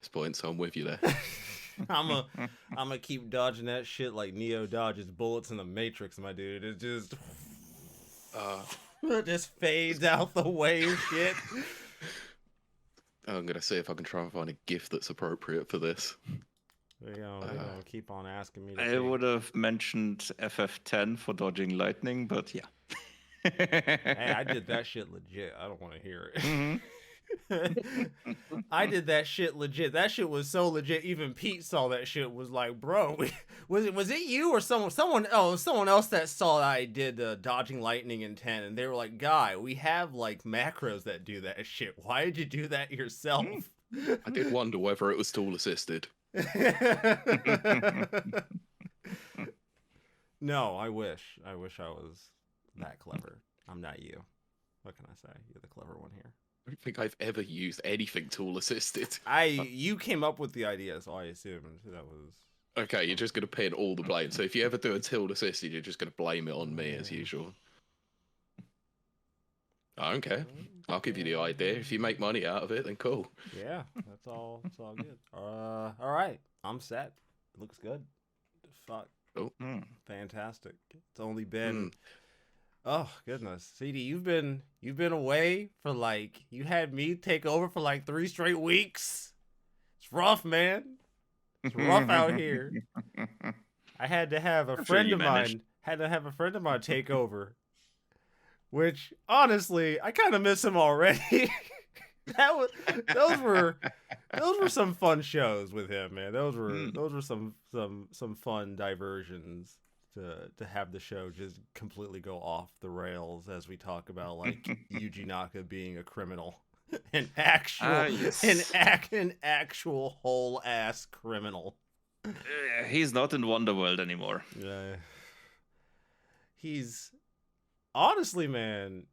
this point, so I'm with you there. I'm gonna keep dodging that shit like Neo dodges bullets in the Matrix, my dude. It just Uh, it just fades out the way and shit. I'm gonna see if I can try and find a gift that's appropriate for this. They're gonna keep on asking me to I take. would have mentioned FF10 for dodging lightning, but yeah. Hey, I did that shit legit. I don't want to hear it. Mhm. I did that shit legit. That shit was so legit. Even Pete saw that shit. Was like, bro, was it you or someone else that saw that I did dodging lightning in 10, and they were like, guy, we have like macros that do that shit. Why did you do that yourself? I did wonder whether it was tool assisted. No, I wish I was that clever. I'm not you. What can I say? You're the clever one here. I don't think I've ever used anything tool assisted. You came up with the idea, so I assumed that was Okay, you're just gonna pin all the blame. So if you ever do a tool assisted, you're just gonna blame it on me as usual. I don't care. I'll give you the idea. If you make money out of it, then cool. Yeah, that's all. It's all good. All right, I'm set. It looks good. Fuck, Oh, fantastic. It's only been. Oh goodness, CD, you've been away for like you had me take over for like 3 straight weeks. It's rough, man. It's rough out here. I had to have a friend of mine take over. Which honestly, I kind of miss him already. Those were some fun shows with him, man. Those were some fun diversions to have the show just completely go off the rails as we talk about like Yuji Naka being a criminal, an actual whole ass criminal. He's not in Wonderworld anymore. Yeah, he's honestly, man,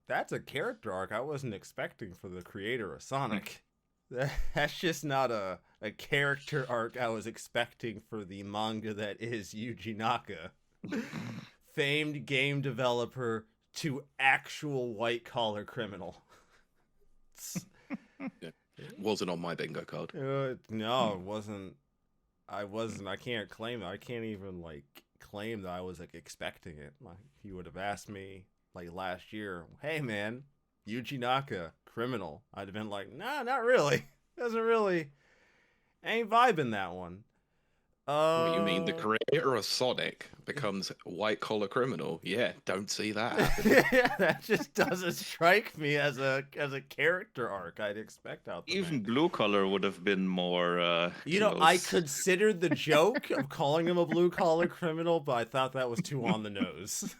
that's a character arc I wasn't expecting for the creator of Sonic. That's just not a character arc I was expecting for the manga that is Yuji Naka. Famed game developer to actual white collar criminal. wasn't on my bingo card. No, it wasn't. I can't claim it. I can't even like claim that I was like expecting it. Like he would have asked me like last year, "Hey man, Yuji Naka, criminal." I'd have been like, "Nah, not really. Doesn't really. Ain't vibing that one." What, you mean the creator of Sonic becomes a white collar criminal? Yeah, don't see that happening. Yeah, that just doesn't strike me as a character arc I'd expect out there. Even Blue Collar would have been more. You know, I considered the joke of calling him a blue collar criminal, but I thought that was too on the nose.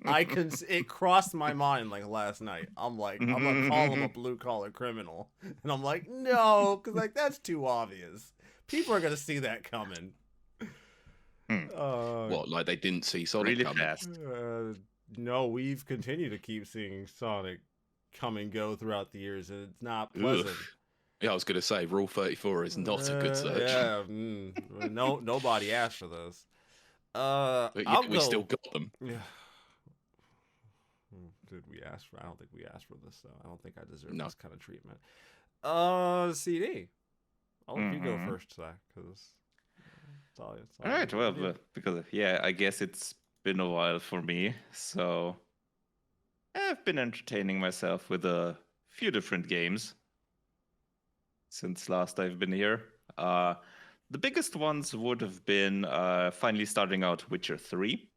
It crossed my mind like last night. I'm gonna call him a blue collar criminal, and I'm like, no, because like that's too obvious. People are gonna see that coming. What, like they didn't see Sonic really coming? fast. No, we've continued to keep seeing Sonic come and go throughout the years, and it's not pleasant. Ugh. Yeah, I was gonna say Rule 34 is not a good search. Yeah, no, nobody asked for this. But yeah, we still got them. Yeah. Did we ask for? I don't think we asked for this, though. I don't think I deserve this kind of treatment. CD. I'll let you go first, Zach, because all right. Well, because I guess it's been a while for me, so I've been entertaining myself with a few different games since last I've been here. The biggest ones would have been finally starting out Witcher 3.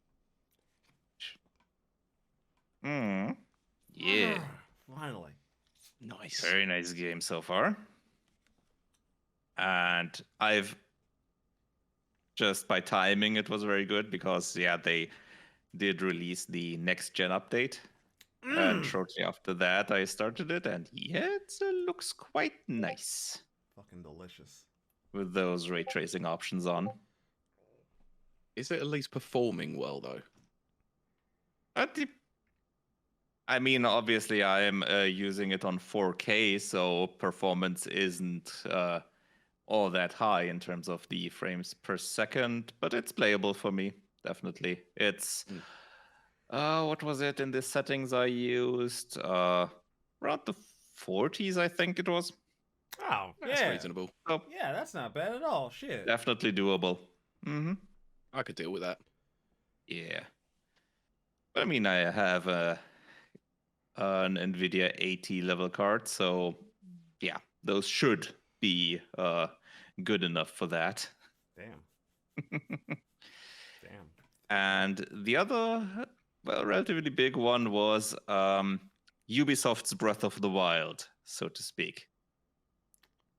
Yeah. Finally. Nice. Very nice game so far. And I've just by timing, it was very good because, they did release the next gen update. And shortly after that, I started it. And it looks quite nice. Fucking delicious. With those ray tracing options on. Is it at least performing well, though? I mean, obviously, I am using it on 4K, so performance isn't all that high in terms of the frames per second, but it's playable for me, definitely. It's, what was it in the settings I used? Around the 40s, I think it was. Oh, That's yeah. reasonable. So Yeah, that's not bad at all. Shit. definitely doable. I could deal with that. Yeah. But I mean, I have an NVIDIA 80 level card, so yeah, those should be good enough for that. Damn. Damn. And the other, well, relatively big one was Ubisoft's Breath of the Wild, so to speak.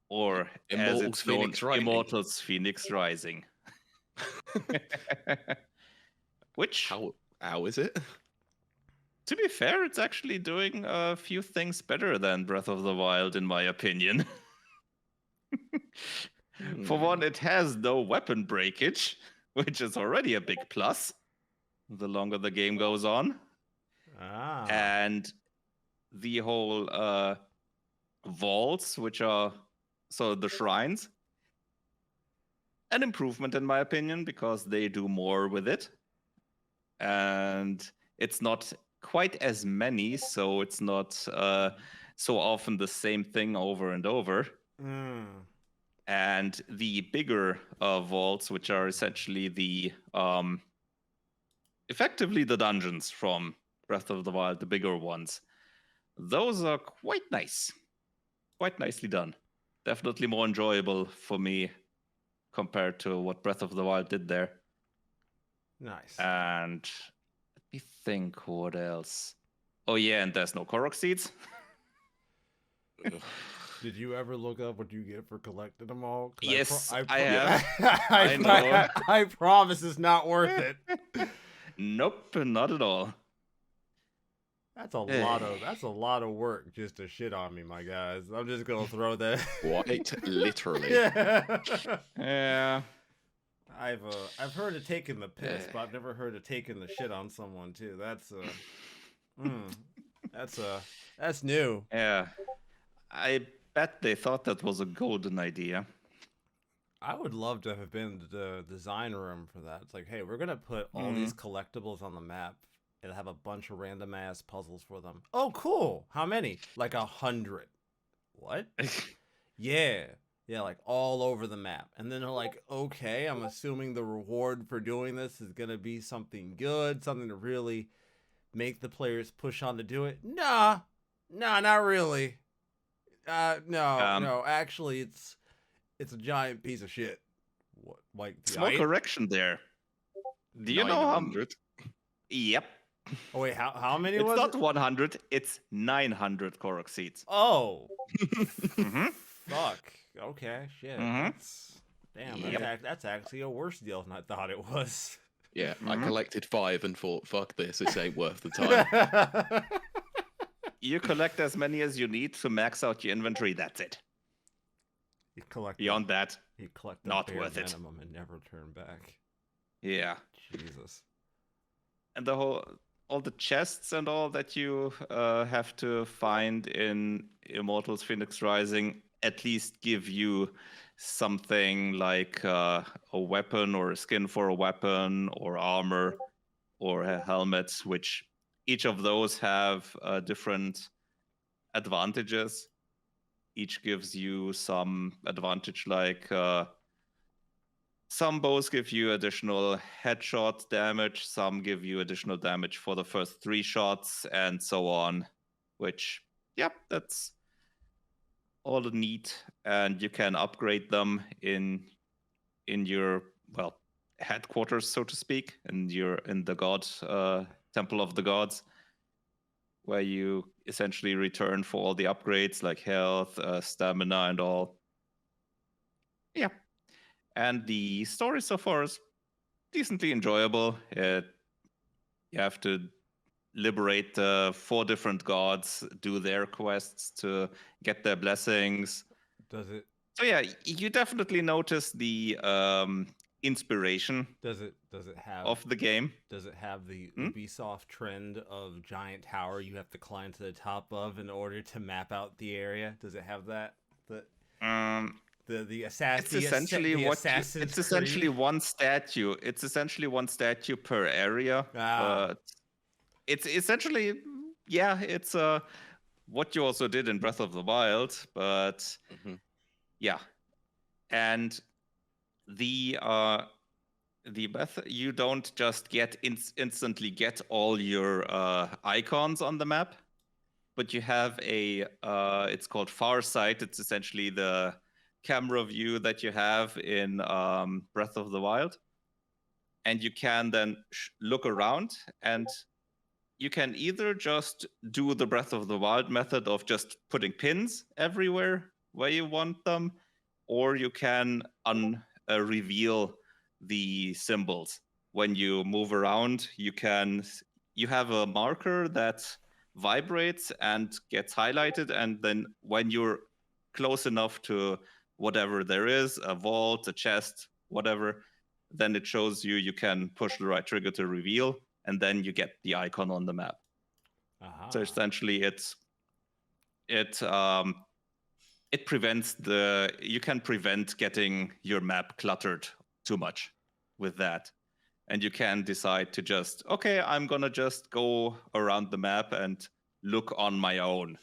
Or as it's known, Immortals Phoenix Rising. Which, how is it? to be fair, it's actually doing a few things better than Breath of the Wild, in my opinion. For one, it has no weapon breakage, which is already a big plus the longer the game goes on. And the whole vaults, which are so the shrines, an improvement in my opinion, because they do more with it. And it's not quite as many, so it's not so often the same thing over and over. And the bigger vaults, which are essentially the effectively the dungeons from Breath of the Wild, the bigger ones, those are quite nice, quite nicely done. Definitely more enjoyable for me compared to what Breath of the Wild did there. Nice. And let me think, what else? Oh yeah, and there's no Korok seeds. Did you ever look up what you get for collecting them all? Yes, I have. I know. I promise it's not worth it. Nope, not at all. That's a lot of work just to shit on me, my guys. I'm just gonna throw that. Quite literally. Yeah. I've heard of taking the piss, but I've never heard of taking the shit on someone too. That's new. Yeah. I bet they thought that was a golden idea. I would love to have been the design room for that. It's like, hey, we're gonna put all these collectibles on the map and have a bunch of random ass puzzles for them. Oh, cool. How many? Like 100. What? Yeah, like all over the map. And then they're like, okay, I'm assuming the reward for doing this is gonna be something good, something to really make the players push on to do it. Nah, not really. No. Actually, it's a giant piece of shit. What, like small correction there. Do you know how? Yep. Oh wait, how many? It's not 100. It's 900 Korok seeds. Oh. Fuck. Okay. Shit. Damn. That's actually a worse deal than I thought it was. Yeah, I collected 5 and thought, fuck this ain't worth the time. You collect as many as you need to max out your inventory. That's it. You collect beyond that. You collect not worth it. Minimum and never turn back. Yeah. Jesus. And all the chests and all that you have to find in Immortals Phoenix Rising at least give you something like a weapon or a skin for a weapon or armor or a helmet, which each of those have different advantages. Each gives you some advantage, like some bows give you additional headshot damage, some give you additional damage for the first 3 shots, and so on. Which, yep, that's all neat, and you can upgrade them in your headquarters, so to speak, in the god Temple of the Gods, where you essentially return for all the upgrades like health, stamina, and all. Yeah. And the story so far is decently enjoyable. You have to liberate 4 different gods, do their quests to get their blessings. Does it? So yeah, you definitely notice the inspiration. Does it have of the game? Does it have the Ubisoft trend of giant tower you have to climb to the top of in order to map out the area? Does it have that? The assassin. It's essentially it's essentially one statue. It's essentially one statue per area. It's essentially it's what you also did in Breath of the Wild, but Yeah, and the method, you don't just get instantly get all your icons on the map, but you have a it's called Farsight. It's essentially the camera view that you have in Breath of the Wild, and you can then look around, and you can either just do the Breath of the Wild method of just putting pins everywhere where you want them, or you can reveal the symbols. When you move around, you have a marker that vibrates and gets highlighted, and then when you're close enough to whatever there is, a vault, a chest, whatever, then it shows you can push the right trigger to reveal, and then you get the icon on the map. So essentially, it prevents you can prevent getting your map cluttered too much with that, and you can decide to just, okay, I'm gonna just go around the map and look on my own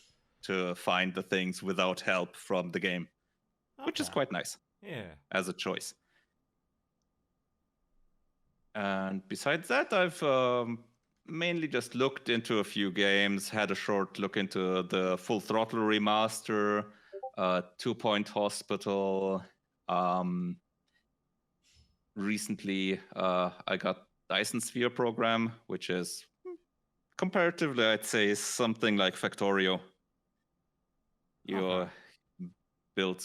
to find the things without help from the game, which is quite nice. Yeah, as a choice. And besides that, I've mainly just looked into a few games, had a short look into the Full Throttle remaster, 2 Point Hospital. Recently, I got Dyson Sphere Program, which is comparatively, I'd say, something like Factorio. You build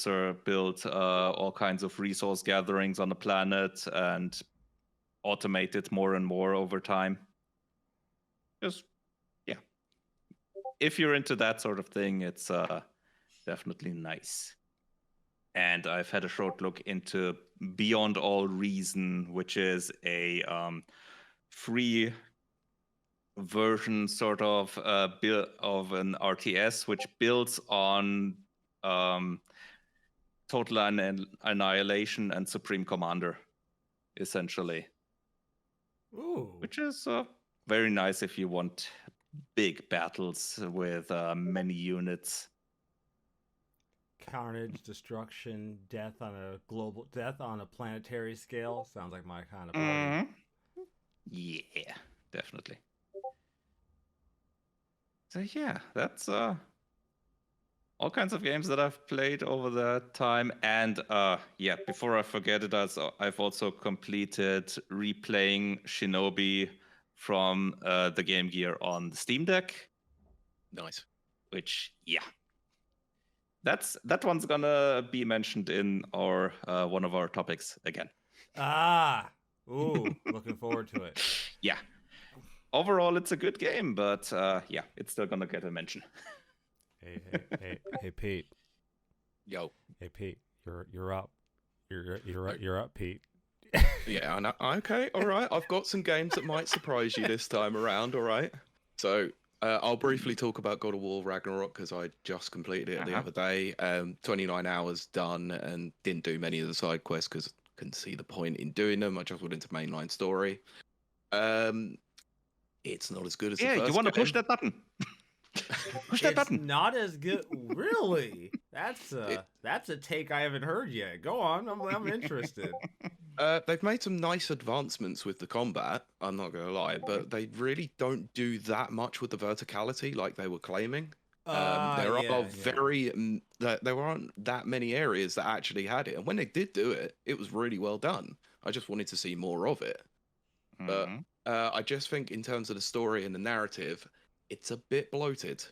all kinds of resource gatherings on the planet and automate it more and more over time. Just, yeah. If you're into that sort of thing, it's definitely nice. And I've had a short look into Beyond All Reason, which is a free version sort of of an RTS, which builds on Total Annihilation and Supreme Commander, essentially. Ooh. Which is very nice if you want big battles with many units. Carnage, destruction, death on a planetary scale. Sounds like my kind of party. Yeah, definitely. So yeah, that's all kinds of games that I've played over that time. And yeah, before I forget it, I've also completed replaying Shinobi from the Game Gear on the Steam Deck. Nice. Which, yeah, that one's gonna be mentioned in our one of our topics again. Looking forward to it. Yeah. Overall, it's a good game, but yeah, it's still gonna get a mention. Hey, Pete. Yo. Hey, Pete. You're up. You're up, Pete. Yeah, I know. Okay, all right. I've got some games that might surprise you this time around. All right. So I'll briefly talk about God of War Ragnarok because I just completed it the other day. 29 hours done and didn't do many of the side quests because I couldn't see the point in doing them. I just went into mainline story. It's not as good as the first. You want to push that button? Push that button. Not as good. Really? That's a take I haven't heard yet. Go on. I'm interested. They've made some nice advancements with the combat, I'm not going to lie, but they really don't do that much with the verticality like they were claiming. There aren't that many areas that actually had it. And when they did do it, it was really well done. I just wanted to see more of it. But I just think in terms of the story and the narrative, it's a bit bloated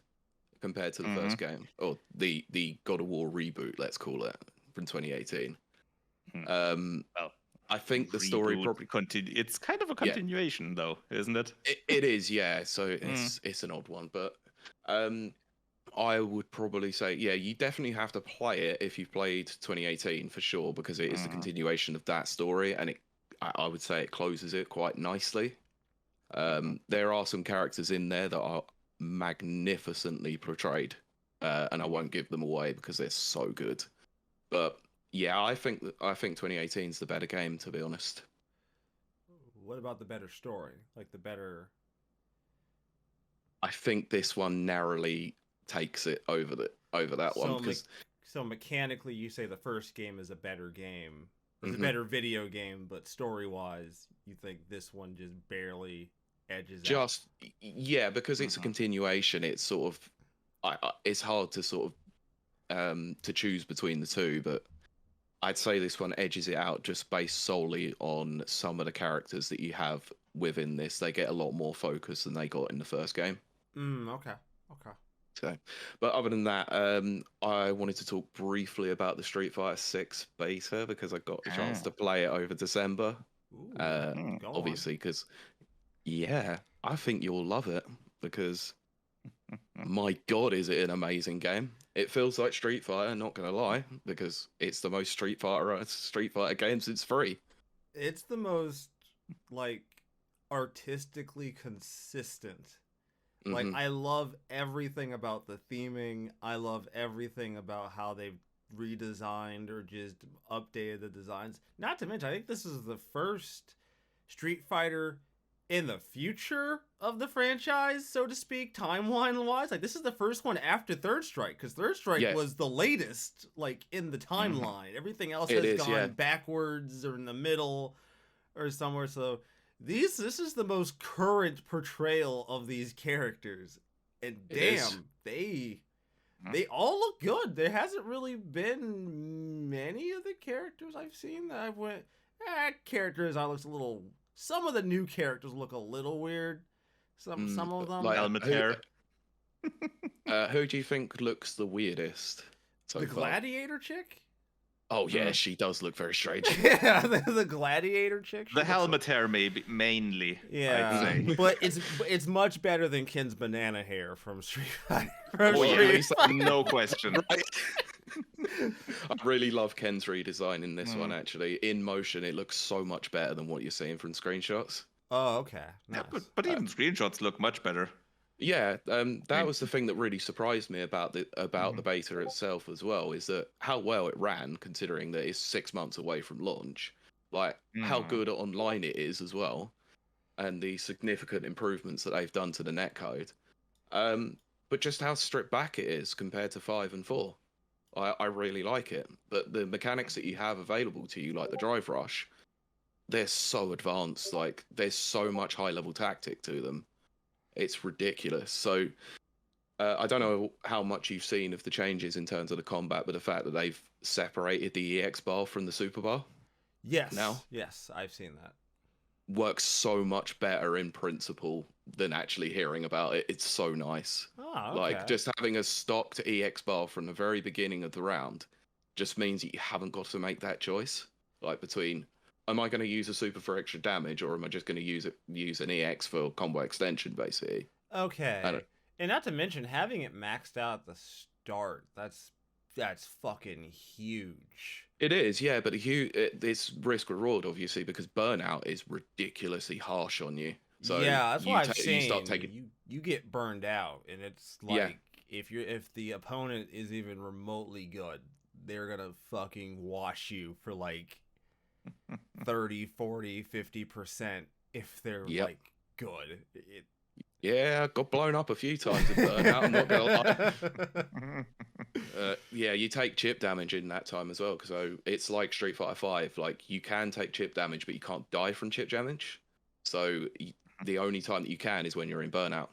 compared to the first game, or the God of War reboot, let's call it, from 2018. Well, I think the story probably it's kind of a continuation, though, isn't it? It is, yeah. So it's an odd one, but I would probably say, yeah, you definitely have to play it if you've played 2018 for sure, because it is the continuation of that story, and I would say it closes it quite nicely. There are some characters in there that are magnificently portrayed, and I won't give them away because they're so good. But yeah, I think 2018 is the better game, to be honest. What about the better story? Like the better? I think this one narrowly takes it over that one. so mechanically, you say the first game is a better game. It's a better video game, but story-wise, you think this one just barely edges out? Yeah, because it's a continuation. It's sort of, it's hard to sort of to choose between the two, but I'd say this one edges it out just based solely on some of the characters that you have within this. They get a lot more focus than they got in the first game. Okay. So, but other than that, I wanted to talk briefly about the Street Fighter 6 beta because I got a chance to play it over December. Obviously, because I think you'll love it because my God, is it an amazing game? It feels like Street Fighter, not gonna lie, because it's the most Street Fighter game since 3. It's the most like artistically consistent. Like, I love everything about the theming. I love everything about how they've redesigned or just updated the designs. Not to mention, I think this is the first Street Fighter in the future of the franchise, so to speak, timeline-wise. Like, this is the first one after Third Strike, because Third Strike was the latest, like, in the timeline. Everything else has gone backwards or in the middle or somewhere, so... This is the most current portrayal of these characters, and damn, they all look good. There hasn't really been many of the characters I've seen that I've went, characters I looks a little. Some of the new characters look a little weird. Some of them. Like helmet hair. Who do you think looks the weirdest? The gladiator chick. Oh yeah, she does look very strange. Yeah, the gladiator chick. The helmet hair, maybe mainly. Yeah, I'd say. But it's much better than Ken's banana hair from Street Fighter. No question. Right? I really love Ken's redesign in this one. Actually, in motion, it looks so much better than what you're seeing from screenshots. Oh, okay. Nice. Yeah, but even screenshots look much better. Yeah, that was the thing that really surprised me about the beta itself as well, is that how well it ran, considering that it's 6 months away from launch. Like how good online it is as well, and the significant improvements that they've done to the netcode. But just how stripped back it is compared to 5 and 4. I really like it. But the mechanics that you have available to you, like the drive rush, they're so advanced. Like there's so much high level tactic to them. It's ridiculous. So I don't know how much you've seen of the changes in terms of the combat, but the fact that they've separated the EX bar from the super bar. Yes. Now? Yes, I've seen that. Works so much better in principle than actually hearing about it. It's so nice. Oh, okay. Like just having a stocked EX bar from the very beginning of the round just means that you haven't got to make that choice. Like between, am I going to use a super for extra damage, or am I just going to use an EX for combo extension, basically? Okay. And not to mention having it maxed out at the start. That's fucking huge. It is, yeah, but it's risk reward, obviously, because burnout is ridiculously harsh on you. So yeah, that's why I've seen you get burned out, and it's like if the opponent is even remotely good, they're gonna fucking wash you for like 30, 40, 50% if they're like good. Yeah, I got blown up a few times in burnout. I'm not gonna lie. Yeah, you take chip damage in that time as well, so it's like Street Fighter 5. Like you can take chip damage, but you can't die from chip damage. So the only time that you can is when you're in burnout.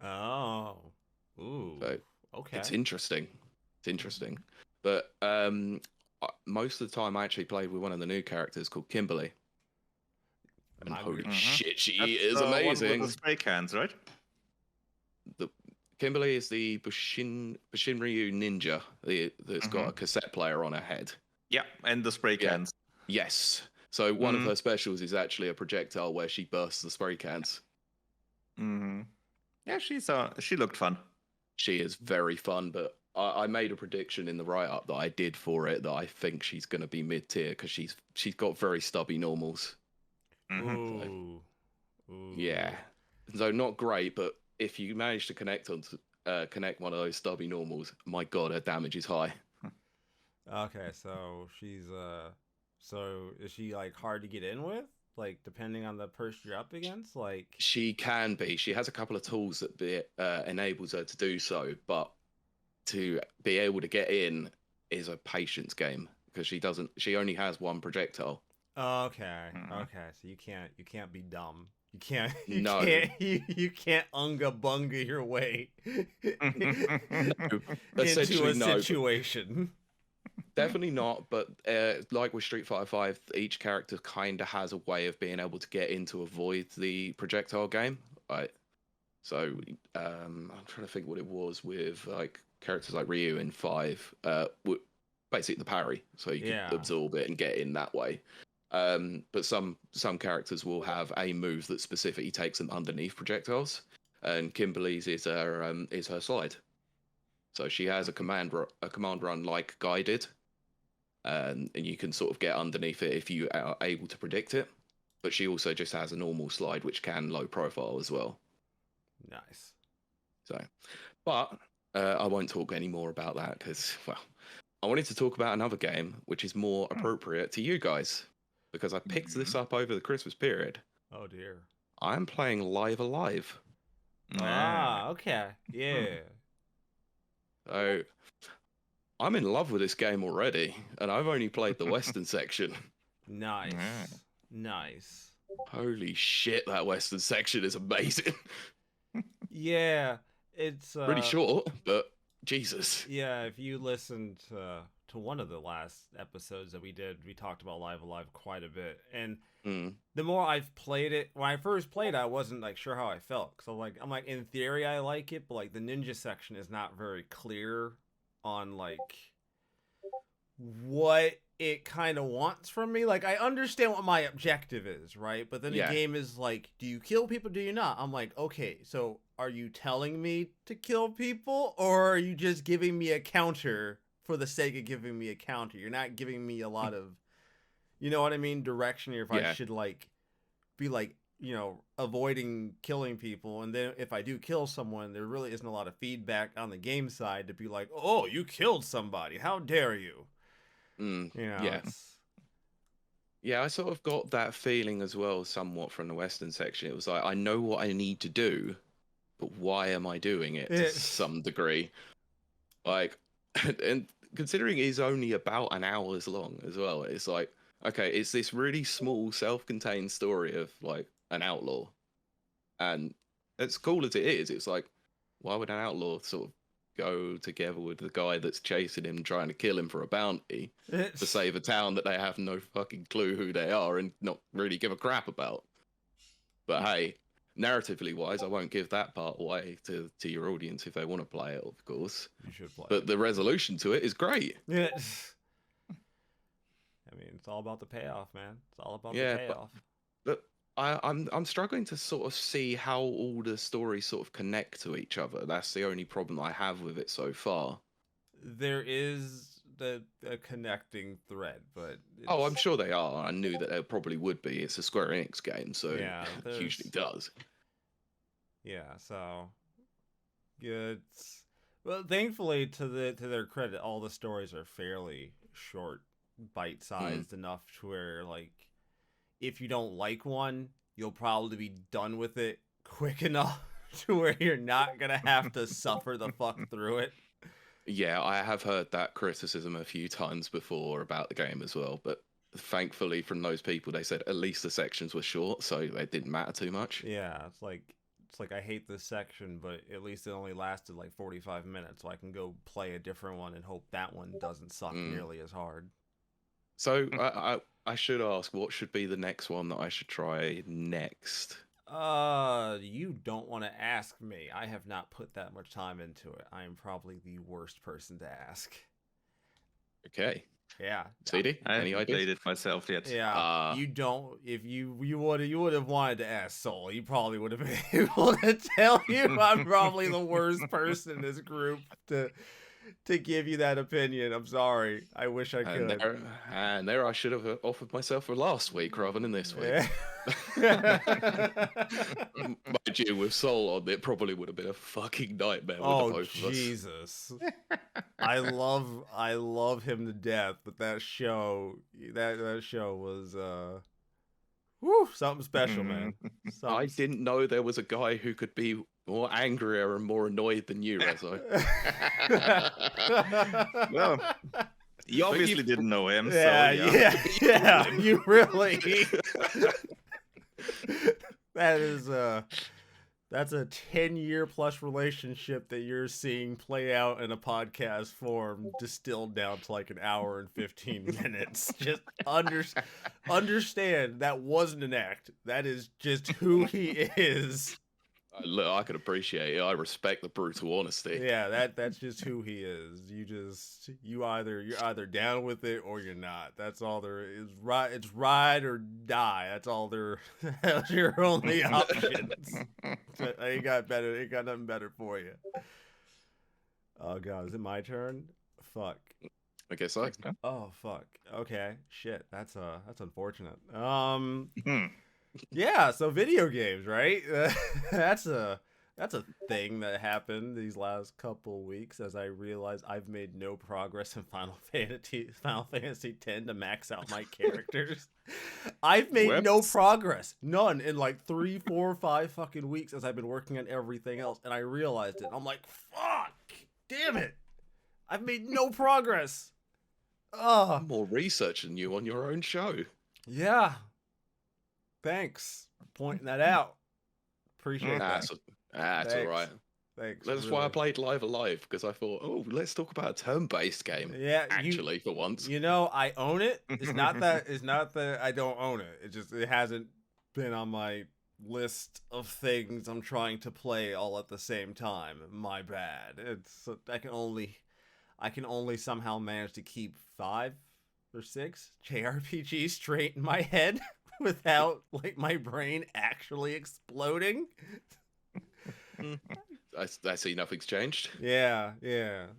Oh, ooh, so okay. It's interesting. But most of the time, I actually played with one of the new characters called Kimberly. And holy shit, she is amazing. One with the spray cans, right? Kimberly is the Bushinryu ninja that's got a cassette player on her head. Yeah, and the spray cans. Yes. So one of her specials is actually a projectile where she bursts the spray cans. Yeah, she looked fun. She is very fun, but I made a prediction in the write-up that I did for it that I think she's going to be mid-tier because she's got very stubby normals. Ooh. Yeah. So not great, but if you manage to connect one of those stubby normals, my God, her damage is high. Okay, so she's so is she like hard to get in with? Like depending on the person you're up against, like she can be. She has a couple of tools that enables her to do so, but to be able to get in, is a patience game because she only has one projectile. Okay. Okay. So you can't be dumb. You can't No. you can't unga bunga your way No, into essentially a no. situation. Definitely not, but like with Street Fighter 5, each character kind of has a way of being able to get in to avoid the projectile game. Right. So I'm trying to think what it was with like characters like Ryu in 5. Basically the parry, so you Yeah. could absorb it and get in that way. But some characters will have a move that specifically takes them underneath projectiles, and Kimberly's is her slide. So she has a command run like guided, and you can sort of get underneath it if you are able to predict it. But she also just has a normal slide which can low profile as well. Nice. So, but I won't talk any more about that because, well, I wanted to talk about another game which is more appropriate to you guys because I picked this up over the Christmas period. Oh dear. I'm playing Live Alive. Ah, okay. Yeah. So I'm in love with this game already, and I've only played the Western section. Nice. Nice. Holy shit, that Western section is amazing. Yeah, it's Pretty short, but Jesus. Yeah, if you listened to one of the last episodes that we did, we talked about Live Alive quite a bit. And the more I've played it, when I first played it, I wasn't like sure how I felt. So I'm like in theory I like it, but like the ninja section is not very clear on like what it kind of wants from me. Like I understand what my objective is, right? But then the game is like, do you kill people? Do you not? I'm like, okay, so are you telling me to kill people, or are you just giving me a counter for the sake of giving me a counter? You're not giving me a lot of, you know what I mean, direction here. If I should like be like, you know, avoiding killing people, and then if I do kill someone, there really isn't a lot of feedback on the game side to be like, oh, you killed somebody, how dare you? You know, yeah, I sort of got that feeling as well, somewhat from the Western section. It was like, I know what I need to do, but why am I doing it to some degree? Like, and considering it's only about an hour's long as well, it's like, okay, it's this really small, self-contained story of like an outlaw, and as cool as it is, it's like, why would an outlaw sort of go together with the guy that's chasing him, trying to kill him for a bounty to save a town that they have no fucking clue who they are and not really give a crap about? But hey, narratively wise, I won't give that part away to your audience if they want to play it, of course. You should play but the resolution to it is great. I mean, it's all about the payoff, man. It's all about the payoff. But I'm struggling to sort of see how all the stories sort of connect to each other. That's the only problem I have with it so far. There is a connecting thread, but oh, I'm sure they are. I knew that there probably would be. It's a Square Enix game, so it usually does. Yeah, so it's well, thankfully to their credit, all the stories are fairly short, bite-sized enough to where like if you don't like one, you'll probably be done with it quick enough to where you're not gonna have to suffer the fuck through it. Yeah, I have heard that criticism a few times before about the game as well, but thankfully from those people, they said at least the sections were short, so it didn't matter too much. Yeah, it's like I hate this section, but at least it only lasted like 45 minutes, so I can go play a different one and hope that one doesn't suck nearly as hard. So I should ask, what should be the next one that I should try next? You don't want to ask me. I have not put that much time into it. I am probably the worst person to ask. Okay. Yeah. CD, any haven't ideas? played it myself yet. Yeah. You don't. If you would have wanted to ask Soul, you probably would have been able to tell you I'm probably the worst person in this group to give you that opinion. I'm sorry. I wish I could. And there I should have offered myself for last week rather than this week. Mind you, with Soul on, it probably would have been a fucking nightmare with the both of us. Jesus. I love him to death, but that show was something special, man. I didn't know there was a guy who could be more angrier and more annoyed than you, Rezo. Well, You obviously didn't know him, Yeah, so yeah. You really. That is that's a 10-year plus relationship that you're seeing play out in a podcast form, distilled down to like an hour and 15 minutes. Just understand that wasn't an act. That is just who he is. Look, I can appreciate it. I respect the brutal honesty. Yeah, that's just who he is. You're either down with it or you're not. That's all there is. Right, it's ride or die. That's all there. That's your only options. Ain't got nothing better for you. Oh god, is it my turn? Fuck. I guess so. Oh fuck. Okay. Shit. That's unfortunate. Yeah, so video games, right? That's a thing that happened these last couple weeks as I realized I've made no progress in Final Fantasy X to max out my characters. I've made no progress. None in like 3, 4, 5 fucking weeks as I've been working on everything else, and I realized it. I'm like, fuck! Damn it! I've made no progress. More research than you on your own show. Yeah. Thanks for pointing that out. Appreciate that. That's all right. Thanks. That's why I played Live Alive, because I thought, oh, let's talk about a turn-based game. Yeah, actually, for once. You know, I own it. It's not that I don't own it. It hasn't been on my list of things I'm trying to play all at the same time. My bad. I can only somehow manage to keep 5 or 6 JRPGs straight in my head without like my brain actually exploding. I see nothing's changed. Yeah.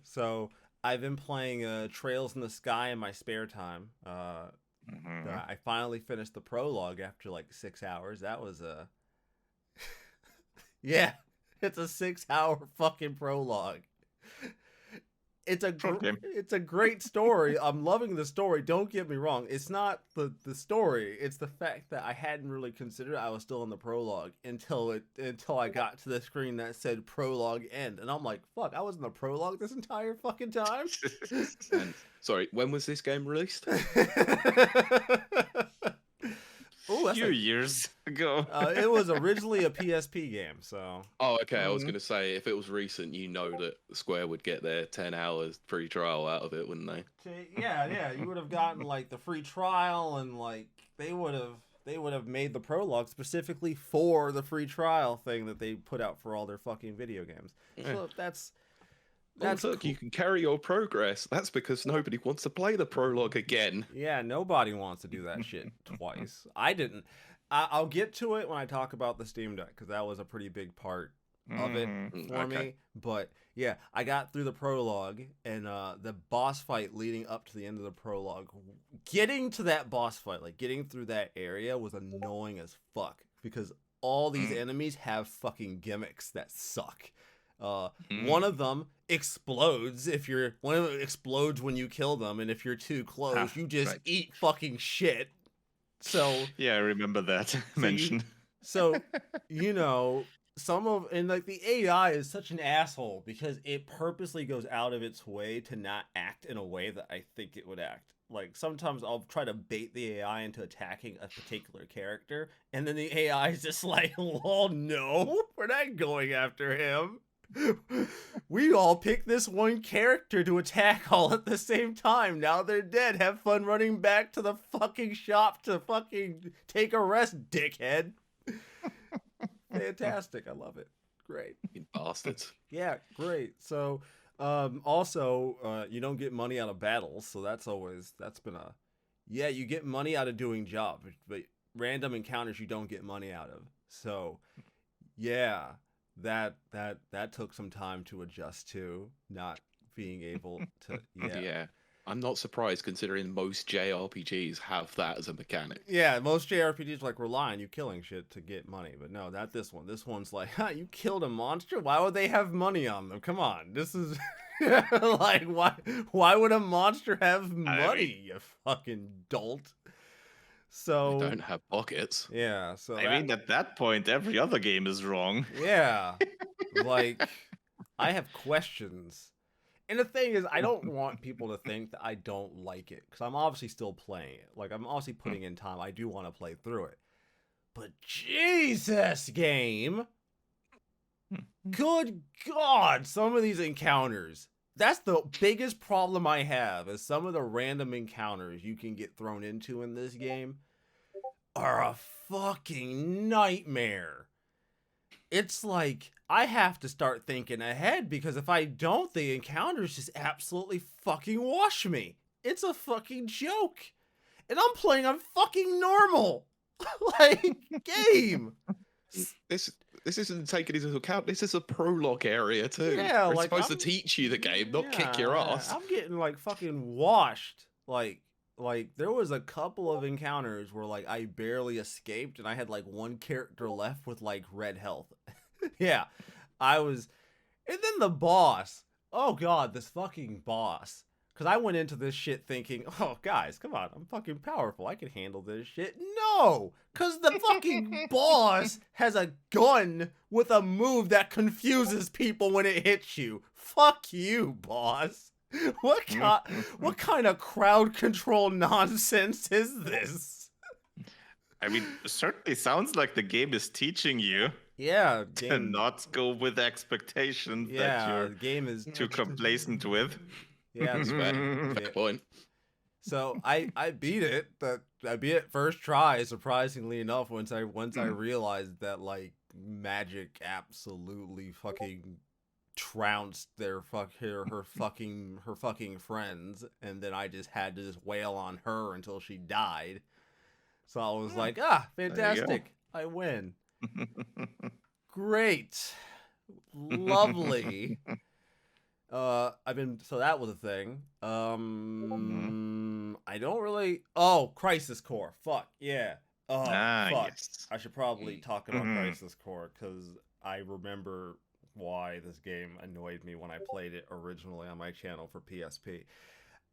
So I've been playing Trails in the Sky in my spare time. I finally finished the prologue after like 6 hours. That was yeah, it's a 6-hour fucking prologue. It's a great story. I'm loving the story. Don't get me wrong. It's not the story. It's the fact that I hadn't really considered I was still in the prologue until I got to the screen that said prologue end, and I'm like, fuck, I was in the prologue this entire fucking time. And, sorry, when was this game released? A few years ago. It was originally a PSP game, so. Oh, okay. I was going to say, if it was recent, you know that Square would get their 10 hours free trial out of it, wouldn't they? Yeah. You would have gotten like the free trial, and like they would have made the prologue specifically for the free trial thing that they put out for all their fucking video games. Yeah. So that's look, you can carry your progress. That's because nobody wants to play the prologue again. Yeah, nobody wants to do that shit twice. I didn't. I'll get to it when I talk about the Steam Deck, because that was a pretty big part of it for me. But yeah, I got through the prologue, and the boss fight leading up to the end of the prologue, getting to that boss fight, like getting through that area, was annoying as fuck, because all these enemies have fucking gimmicks that suck. One of them explodes explodes when you kill them, and if you're too close, you just eat fucking shit. So yeah, I remember that mention. So you know, the AI is such an asshole because it purposely goes out of its way to not act in a way that I think it would act. Like, sometimes I'll try to bait the AI into attacking a particular character, and then the AI is just like, oh no, we're not going after him. We all picked this one character to attack all at the same time. Now they're dead. Have fun running back to the fucking shop to fucking take a rest, dickhead. Fantastic. I love it. Great. You bastards. Yeah, great. So, also, you don't get money out of battles, so you get money out of doing jobs, but random encounters you don't get money out of. So, yeah. That took some time to adjust to, not being able to. Yeah, I'm not surprised considering most JRPGs have that as a mechanic. Yeah, most JRPGs like rely on you killing shit to get money, but no, not this one. This one's like, you killed a monster? Why would they have money on them? Come on, this is like, why would a monster have money? You fucking dolt. So they don't have pockets. Yeah, so I mean, at that point, every other game is wrong. Yeah, like I have questions, And the thing is, I don't want people to think that I don't like it, because I'm obviously still playing it. Like, I'm obviously putting in time. I do want to play through it. But Jesus, game. Good God, some of these encounters. That's the biggest problem I have, is some of the random encounters you can get thrown into in this game are a fucking nightmare. It's like, I have to start thinking ahead, because if I don't, the encounters just absolutely fucking wash me. It's a fucking joke. And I'm playing on fucking normal. Like, game. This isn't taken into account. This is a prologue area too. Yeah, We're like, supposed to teach you the game, not kick your ass. I'm getting like fucking washed. Like there was a couple of encounters where like I barely escaped, and I had like one character left with like red health. Yeah, I was, and then the boss. Oh god, this fucking boss. Because I went into this shit thinking, oh, guys, come on, I'm fucking powerful. I can handle this shit. No! Because the fucking boss has a gun with a move that confuses people when it hits you. Fuck you, boss. What kind of crowd control nonsense is this? I mean, it certainly sounds like the game is teaching you. Yeah, to not go with expectations that you're the game is too complacent with. Yeah, that's fair point. So I beat it. I beat it first try. Surprisingly enough, once I realized that like magic absolutely fucking trounced her fucking friends, and then I just had to just wail on her until she died. So I was like, fantastic! I win. Great, lovely. So that was a thing. I don't really. Oh, Crisis Core. Fuck yeah. Oh, fuck. Yes. I should probably talk about Crisis Core, because I remember why this game annoyed me when I played it originally on my channel for PSP.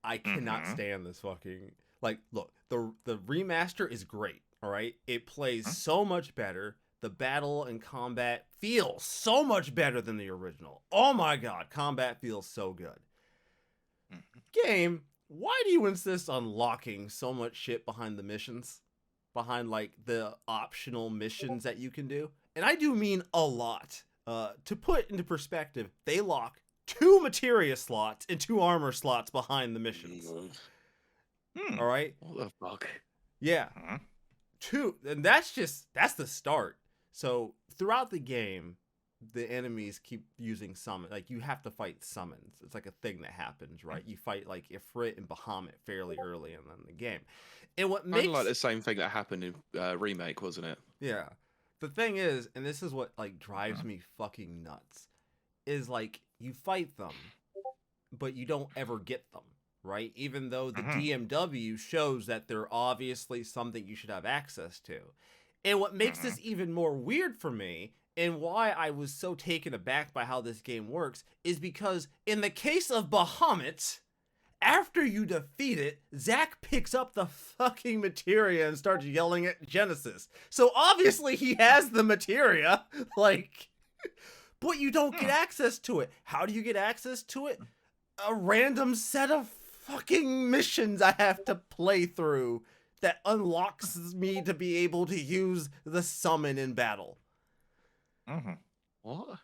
I cannot stand this fucking, like, look, the remaster is great, all right? It plays so much better. The battle and combat feels so much better than the original. Oh my god, combat feels so good. Game, why do you insist on locking so much shit behind the missions? Behind, like, the optional missions that you can do? And I do mean a lot. To put into perspective, they lock 2 materia slots and 2 armor slots behind the missions. Alright? What the fuck? Yeah. 2, and that's the start. So throughout the game, the enemies keep using summon. Like, you have to fight summons. It's like a thing that happens, right? You fight like Ifrit and Bahamut fairly early in the game. And what makes, like the same thing that happened in Remake, wasn't it? Yeah. The thing is, and this is what like drives me fucking nuts, is like you fight them, but you don't ever get them, right? Even though the DMW shows that they're obviously something you should have access to. And what makes this even more weird for me, and why I was so taken aback by how this game works, is because in the case of Bahamut, after you defeat it, Zack picks up the fucking materia and starts yelling at Genesis. So obviously he has the materia, like, but you don't get access to it. How do you get access to it? A random set of fucking missions I have to play through that unlocks me to be able to use the summon in battle. What?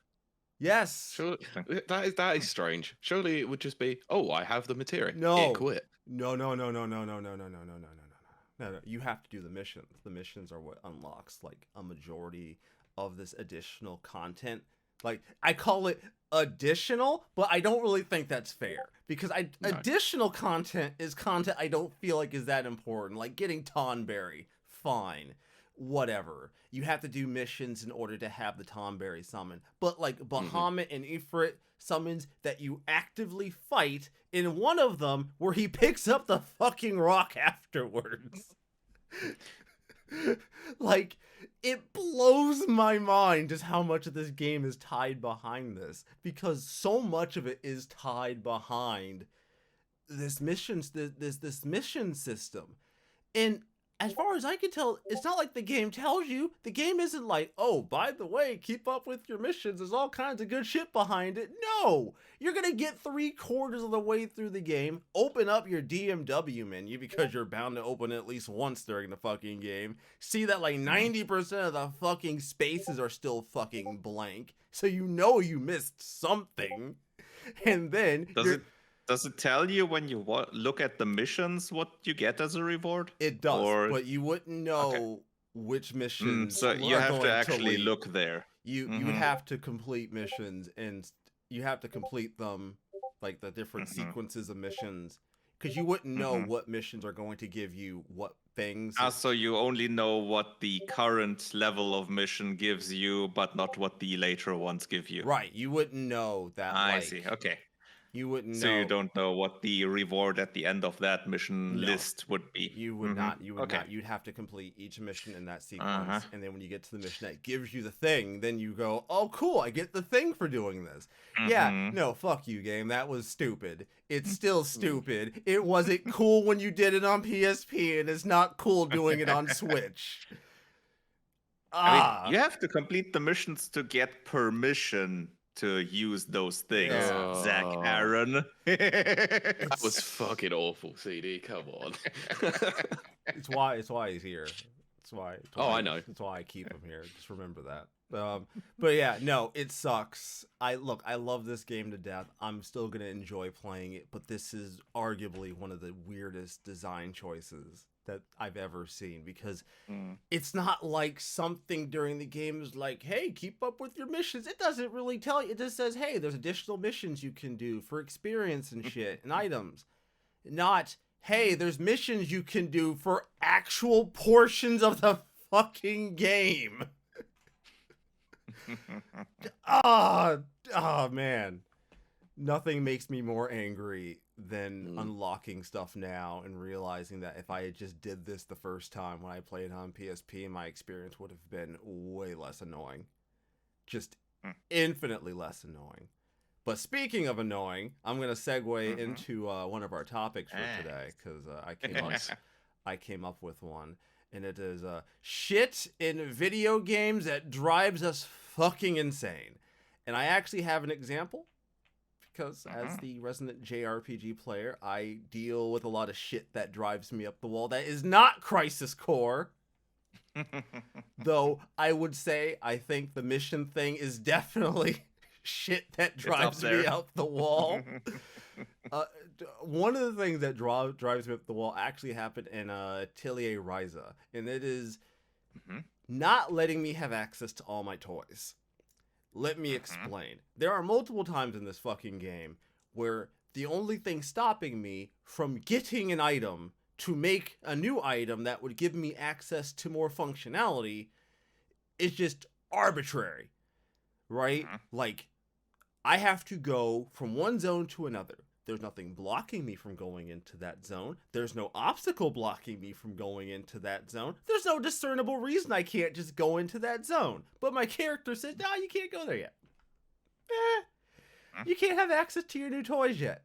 Yes. Surely, that is strange. Surely it would just be, oh, I have the materia. No. Quit. No. You have to do the missions. The missions are what unlocks like a majority of this additional content. Like, I call it additional, but I don't really think that's fair, because additional content is content I don't feel like is that important. Like getting Tonberry, fine, whatever. You have to do missions in order to have the Tonberry summon. But like Bahamut and Ifrit summons that you actively fight, in one of them where he picks up the fucking rock afterwards. Like, it blows my mind just how much of this game is tied behind this, because so much of it is tied behind this mission system. And as far as I can tell, it's not like the game tells you. The game isn't like, oh, by the way, keep up with your missions. There's all kinds of good shit behind it. No, you're going to get 3/4 of the way through the game, open up your DMW menu because you're bound to open it at least once during the fucking game. See that like 90% of the fucking spaces are still fucking blank. So you know you missed something. And then Does it tell you when you look at the missions what you get as a reward? It does, but you wouldn't know which missions. So you have to actually look there. You would have to complete missions, and you have to complete them, like the different sequences of missions, because you wouldn't know what missions are going to give you what things. So you only know what the current level of mission gives you, but not what the later ones give you. Right, you wouldn't know that. I see. Okay. You wouldn't know. So you don't know what the reward at the end of that mission list would be. You would not. You would not. You'd have to complete each mission in that sequence, and then when you get to the mission that gives you the thing, then you go, "Oh, cool! I get the thing for doing this." Yeah. No, fuck you, game. That was stupid. It's still stupid. It wasn't cool when you did it on PSP, and it's not cool doing it on Switch. I mean, you have to complete the missions to get permission to use those things, Zach Aaron. That was fucking awful, CD. Come on. It's why he's here. It's why I know. That's why I keep him here. Just remember that. But yeah, no, it sucks. I love this game to death. I'm still gonna enjoy playing it, but this is arguably one of the weirdest design choices that I've ever seen, because it's not like something during the game is like, hey, keep up with your missions. It doesn't really tell you. It just says, hey, there's additional missions you can do for experience and shit and items. Not, hey, there's missions you can do for actual portions of the fucking game. Oh man. Nothing makes me more angry than unlocking stuff now and realizing that if I had just did this the first time when I played on PSP, my experience would have been way less annoying. Just infinitely less annoying. But speaking of annoying, I'm going to segue into one of our topics for today, because I came up with one, and it is shit in video games that drives us fucking insane. And I actually have an example, because as the resident JRPG player, I deal with a lot of shit that drives me up the wall that is not Crisis Core. Though I would say I think the mission thing is definitely shit that drives me up the wall. One of the things that drives me up the wall actually happened in Atelier Ryza, and it is not letting me have access to all my toys. Let me explain. There are multiple times in this fucking game where the only thing stopping me from getting an item to make a new item that would give me access to more functionality is just arbitrary, right? Like, I have to go from one zone to another. There's nothing blocking me from going into that zone. There's no obstacle blocking me from going into that zone. There's no discernible reason I can't just go into that zone. But my character says, no, you can't go there yet. You can't have access to your new toys yet.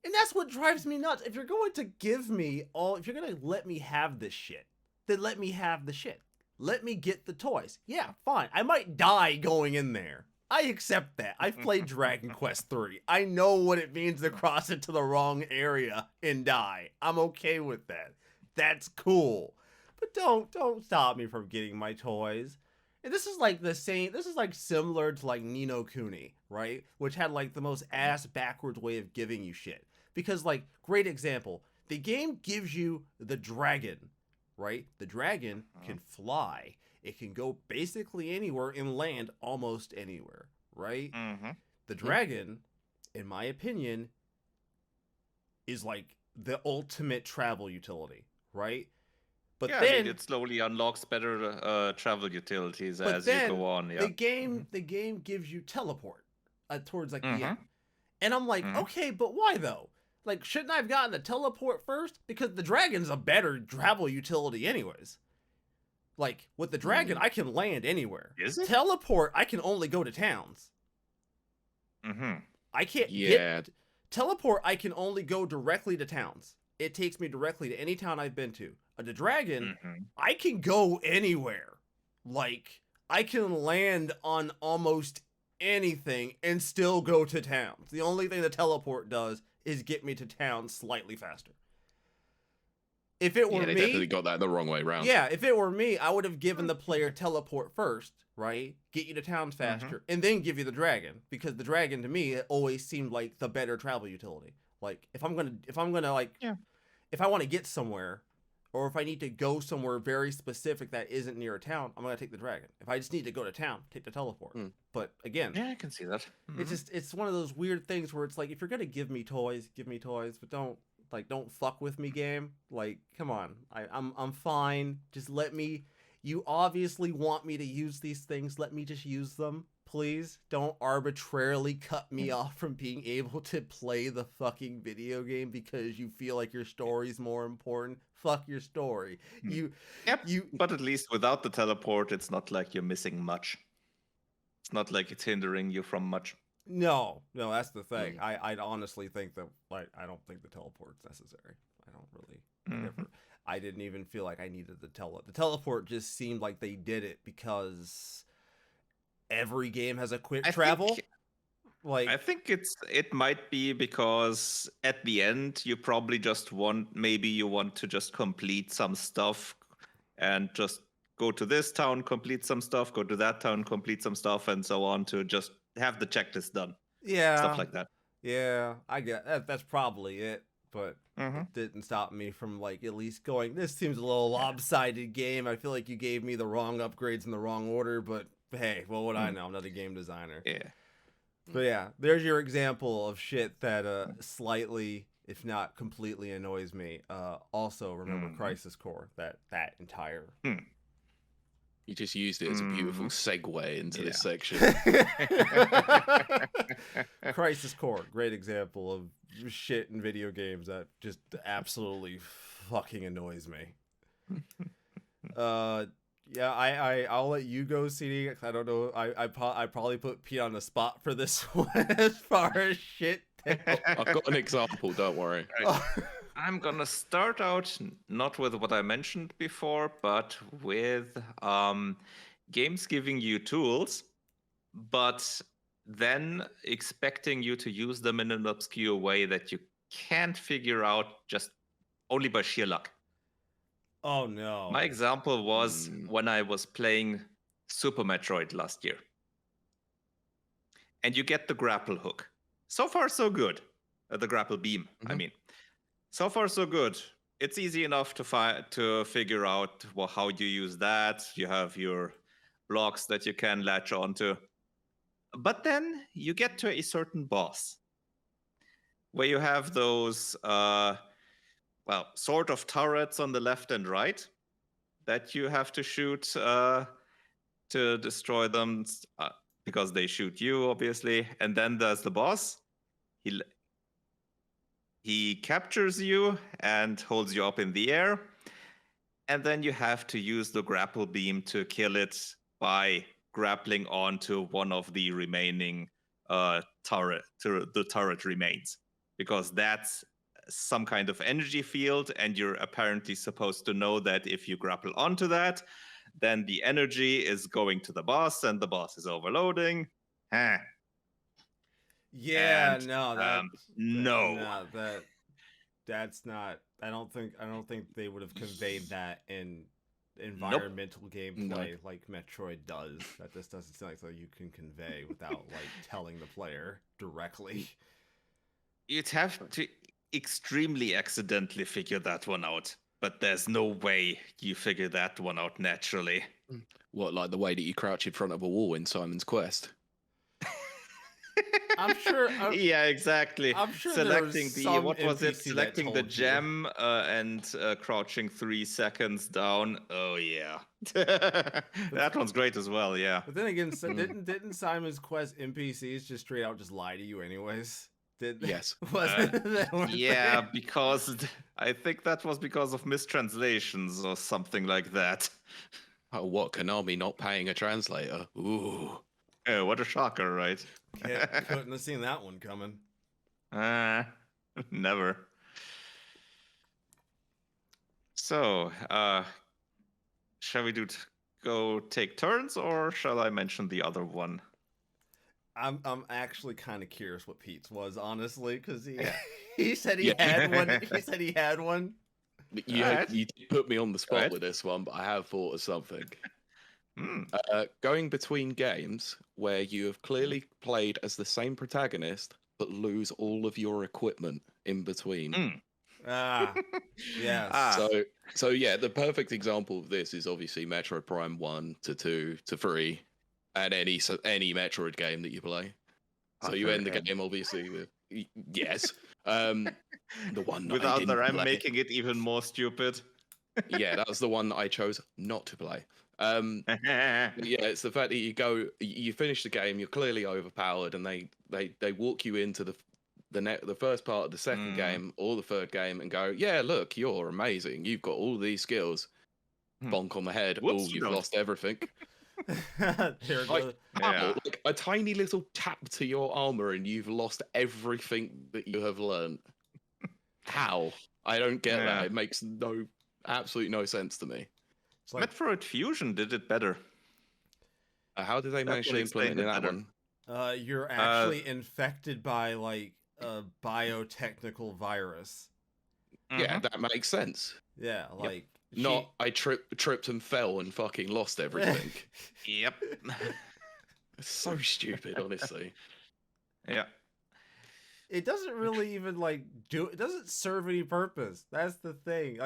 And that's what drives me nuts. If you're going to give me if you're going to let me have this shit, then let me have the shit. Let me get the toys. Yeah, fine. I might die going in there. I accept that. I've played Dragon Quest 3. I know what it means to cross into the wrong area and die. I'm okay with that. That's cool. But don't stop me from getting my toys. And this is like similar to like Ni no Kuni, right? Which had like the most ass backwards way of giving you shit. Because like, great example, the game gives you the dragon, right? The dragon can fly. It can go basically anywhere and land almost anywhere, right? The dragon, in my opinion, is like the ultimate travel utility, right? But then, I mean, it slowly unlocks better travel utilities as you go on. Yeah. The game gives you teleport towards like the end. And I'm like, okay, but why though? Like, shouldn't I have gotten the teleport first? Because the dragon's a better travel utility anyways. Like, with the dragon, I can land anywhere. Is it? Teleport, I can only go to towns. I can't teleport, I can only go directly to towns. It takes me directly to any town I've been to. The dragon, Mhm. I can go anywhere. Like, I can land on almost anything and still go to town. The only thing the teleport does is get me to town slightly faster. If it were Yeah, they me, definitely got that the wrong way round. yeah, if it were me, I would have given the player teleport first, right? Get you to town faster, and then give you the dragon, because the dragon to me it always seemed like the better travel utility. Like if I'm gonna like, Yeah. if I want to get somewhere, or if I need to go somewhere very specific that isn't near a town, I'm gonna take the dragon. If I just need to go to town, take the teleport. But again, Yeah, I can see that. it's one of those weird things where it's like, if you're gonna give me toys, but don't fuck with me, game. Like, come on, I'm fine. Just let me. You obviously want me to use these things. Let me just use them, please. Don't arbitrarily cut me off from being able to play the fucking video game because you feel like your story's more important. Fuck your story. But at least without the teleport, it's not like you're missing much. It's not like it's hindering you from much. No, that's the thing. I honestly think that, like, I don't think the teleport's necessary. I don't really ever. I didn't even feel like I needed the teleport. Just seemed like they did it because every game has a quick travel. I think it might be because at the end you probably just want to just complete some stuff and just go to this town, complete some stuff, go to that town, complete some stuff, and so on to just have the checklist done. Yeah. Stuff like that. Yeah, I get that. That's probably it. But it didn't stop me from, like, at least going, this seems a little lopsided game. I feel like you gave me the wrong upgrades in the wrong order, but hey, what would I know? I'm not a game designer. Yeah. But yeah, there's your example of shit that slightly, if not completely, annoys me. Also, remember Crisis Core, that entire... You just used it as a beautiful segue into this section. Crisis Core, great example of shit in video games that just absolutely fucking annoys me. Yeah, I'll let you go, CD. I don't know. I probably put Pete on the spot for this one as far as shit. I've got an example. Don't worry. I'm gonna start out not with what I mentioned before, but with games giving you tools, but then expecting you to use them in an obscure way that you can't figure out just only by sheer luck. Oh no. My example was when I was playing Super Metroid last year. And you get the grapple hook. So far, so good. The grapple beam, I mean. So far, so good. It's easy enough to figure out how you use that. You have your blocks that you can latch onto. But then you get to a certain boss where you have those, sort of turrets on the left and right that you have to shoot to destroy them because they shoot you, obviously. And then there's the boss. He captures you and holds you up in the air. And then you have to use the grapple beam to kill it by grappling onto one of the remaining turret. The turret remains. Because that's some kind of energy field, and you're apparently supposed to know that if you grapple onto that, then the energy is going to the boss, and the boss is overloading. Yeah, and, that's not. I don't think they would have conveyed that in environmental gameplay like Metroid does. That just doesn't sound like something you can convey without like telling the player directly. You'd have to extremely accidentally figure that one out, but there's no way you figure that one out naturally. What, like the way that you crouch in front of a wall in Simon's Quest? I'm sure. Yeah, exactly. I'm sure selecting NPC selecting the gem and crouching 3 seconds down. Oh yeah, that one's great as well. Yeah. But then again, didn't Simon's Quest NPCs just straight out just lie to you anyways? Yes. Yeah, because I think that was because of mistranslations or something like that. Oh, what? Konami not paying a translator? Ooh. Oh, what a shocker, right? Couldn't have seen that one coming. Never. So, shall we go take turns, or shall I mention the other one? I'm actually kind of curious what Pete's was, honestly, because he Yeah. he said he had one. He said he had one. You put me on the spot with this one, but I have thought of something. Going between games where you have clearly played as the same protagonist but lose all of your equipment in between. Yes. So yeah, the perfect example of this is obviously Metroid Prime 1 to 2 to 3, and any Metroid game that you play. So you end the game obviously with yes, the one that without I the didn't RAM play. making it even more stupid. Yeah, that was the one that I chose not to play. Yeah, it's the fact that you finish the game, you're clearly overpowered, and they walk you into the first part of the second game or the third game and go, yeah, look, you're amazing. You've got all these skills. Bonk on the head. Whoops, Oh, you've lost everything. There goes. Like a tiny little tap to your armor and you've lost everything that you have learned. How? I don't get that. It makes absolutely no sense to me. It's like, Metroid Fusion did it better. How did they manage to implement it in that one? You're actually infected by like a biotechnical virus. Yeah, that makes sense. Yeah, like I tripped and fell and fucking lost everything. Yep. It's so stupid, honestly. Yeah. It doesn't really even like it doesn't serve any purpose. That's the thing.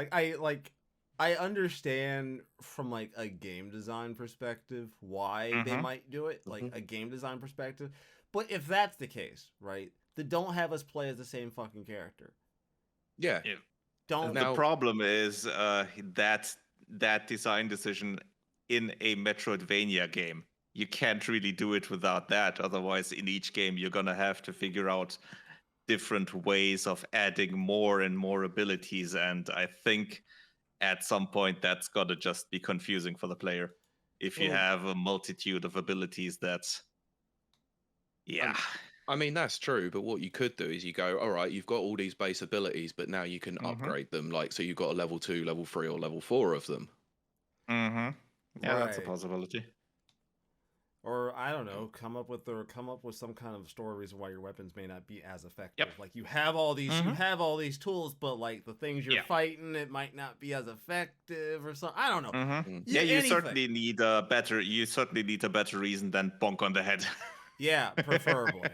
I understand from like a game design perspective why they might do it, like a game design perspective. But if that's the case, right, then don't have us play as the same fucking character. Yeah. Don't. The problem is that design decision in a Metroidvania game. You can't really do it without that. Otherwise, in each game, you're gonna have to figure out different ways of adding more and more abilities. And I think at some point that's gotta just be confusing for the player. If you have a multitude of abilities, I mean, that's true, but what you could do is you go, all right, you've got all these base abilities, but now you can upgrade them. Like, so you've got a level 2, level 3, or level 4 of them. Yeah, that's a possibility. Or I don't know, come up with some kind of story reason why your weapons may not be as effective. Like you have all these tools, but like the things you're fighting, it might not be as effective or something. I don't know. You certainly need a better reason than bonk on the head. Yeah, preferably.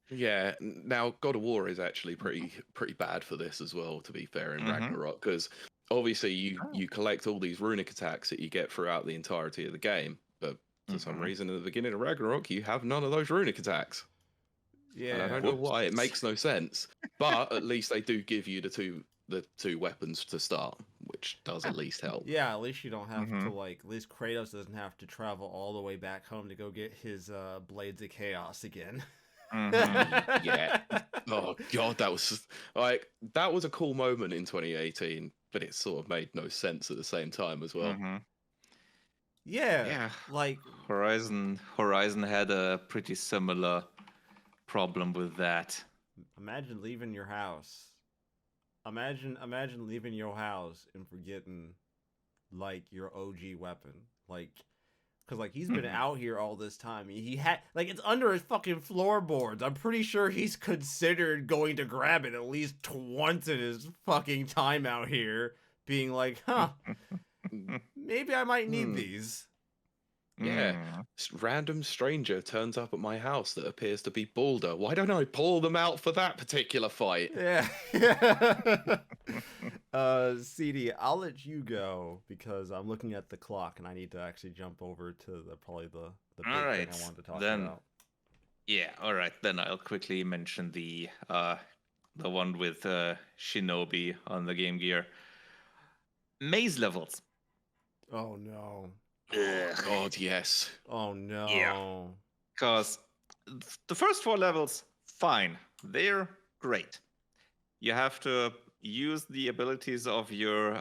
Yeah. Now, God of War is actually pretty bad for this as well, to be fair, in Ragnarok, because obviously you collect all these runic attacks that you get throughout the entirety of the game, but for some reason at the beginning of Ragnarok you have none of those runic attacks. Yeah, and I don't know why. It makes no sense, but at least they do give you the two weapons to start, which does at least help. Yeah, at least you don't have to at least Kratos doesn't have to travel all the way back home to go get his Blades of Chaos again. Yeah. Oh god, that was a cool moment in 2018, but it sort of made no sense at the same time as well. Yeah. Like Horizon had a pretty similar problem with that. Imagine leaving your house. Imagine leaving your house and forgetting like your OG weapon. Like cuz like he's been out here all this time. He had like it's under his fucking floorboards. I'm pretty sure he's considered going to grab it at least once in his fucking time out here, being like, "Huh, maybe I might need these." Yeah, random stranger turns up at my house that appears to be Baldur. Why don't I pull them out for that particular fight? Yeah. CD, I'll let you go because I'm looking at the clock and I need to actually jump over to the big thing I wanted to talk about. Yeah, all right. Then I'll quickly mention the one with Shinobi on the Game Gear. Maze levels. Oh no. Oh, God, yes. Oh no. Yeah. Because the first 4 levels, fine. They're great. You have to use the abilities of your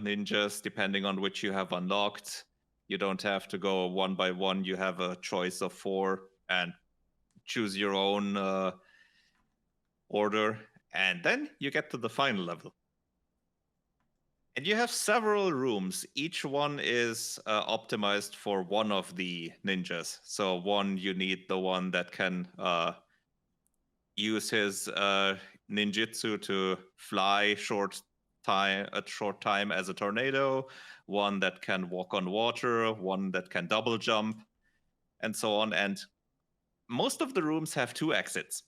ninjas depending on which you have unlocked. You don't have to go one by one. You have a choice of 4 and choose your own order. And then you get to the final level. And you have several rooms. Each one is optimized for one of the ninjas. So one, you need the one that can use his ninjutsu to fly a short time as a tornado. One that can walk on water. One that can double jump, and so on. And most of the rooms have 2 exits.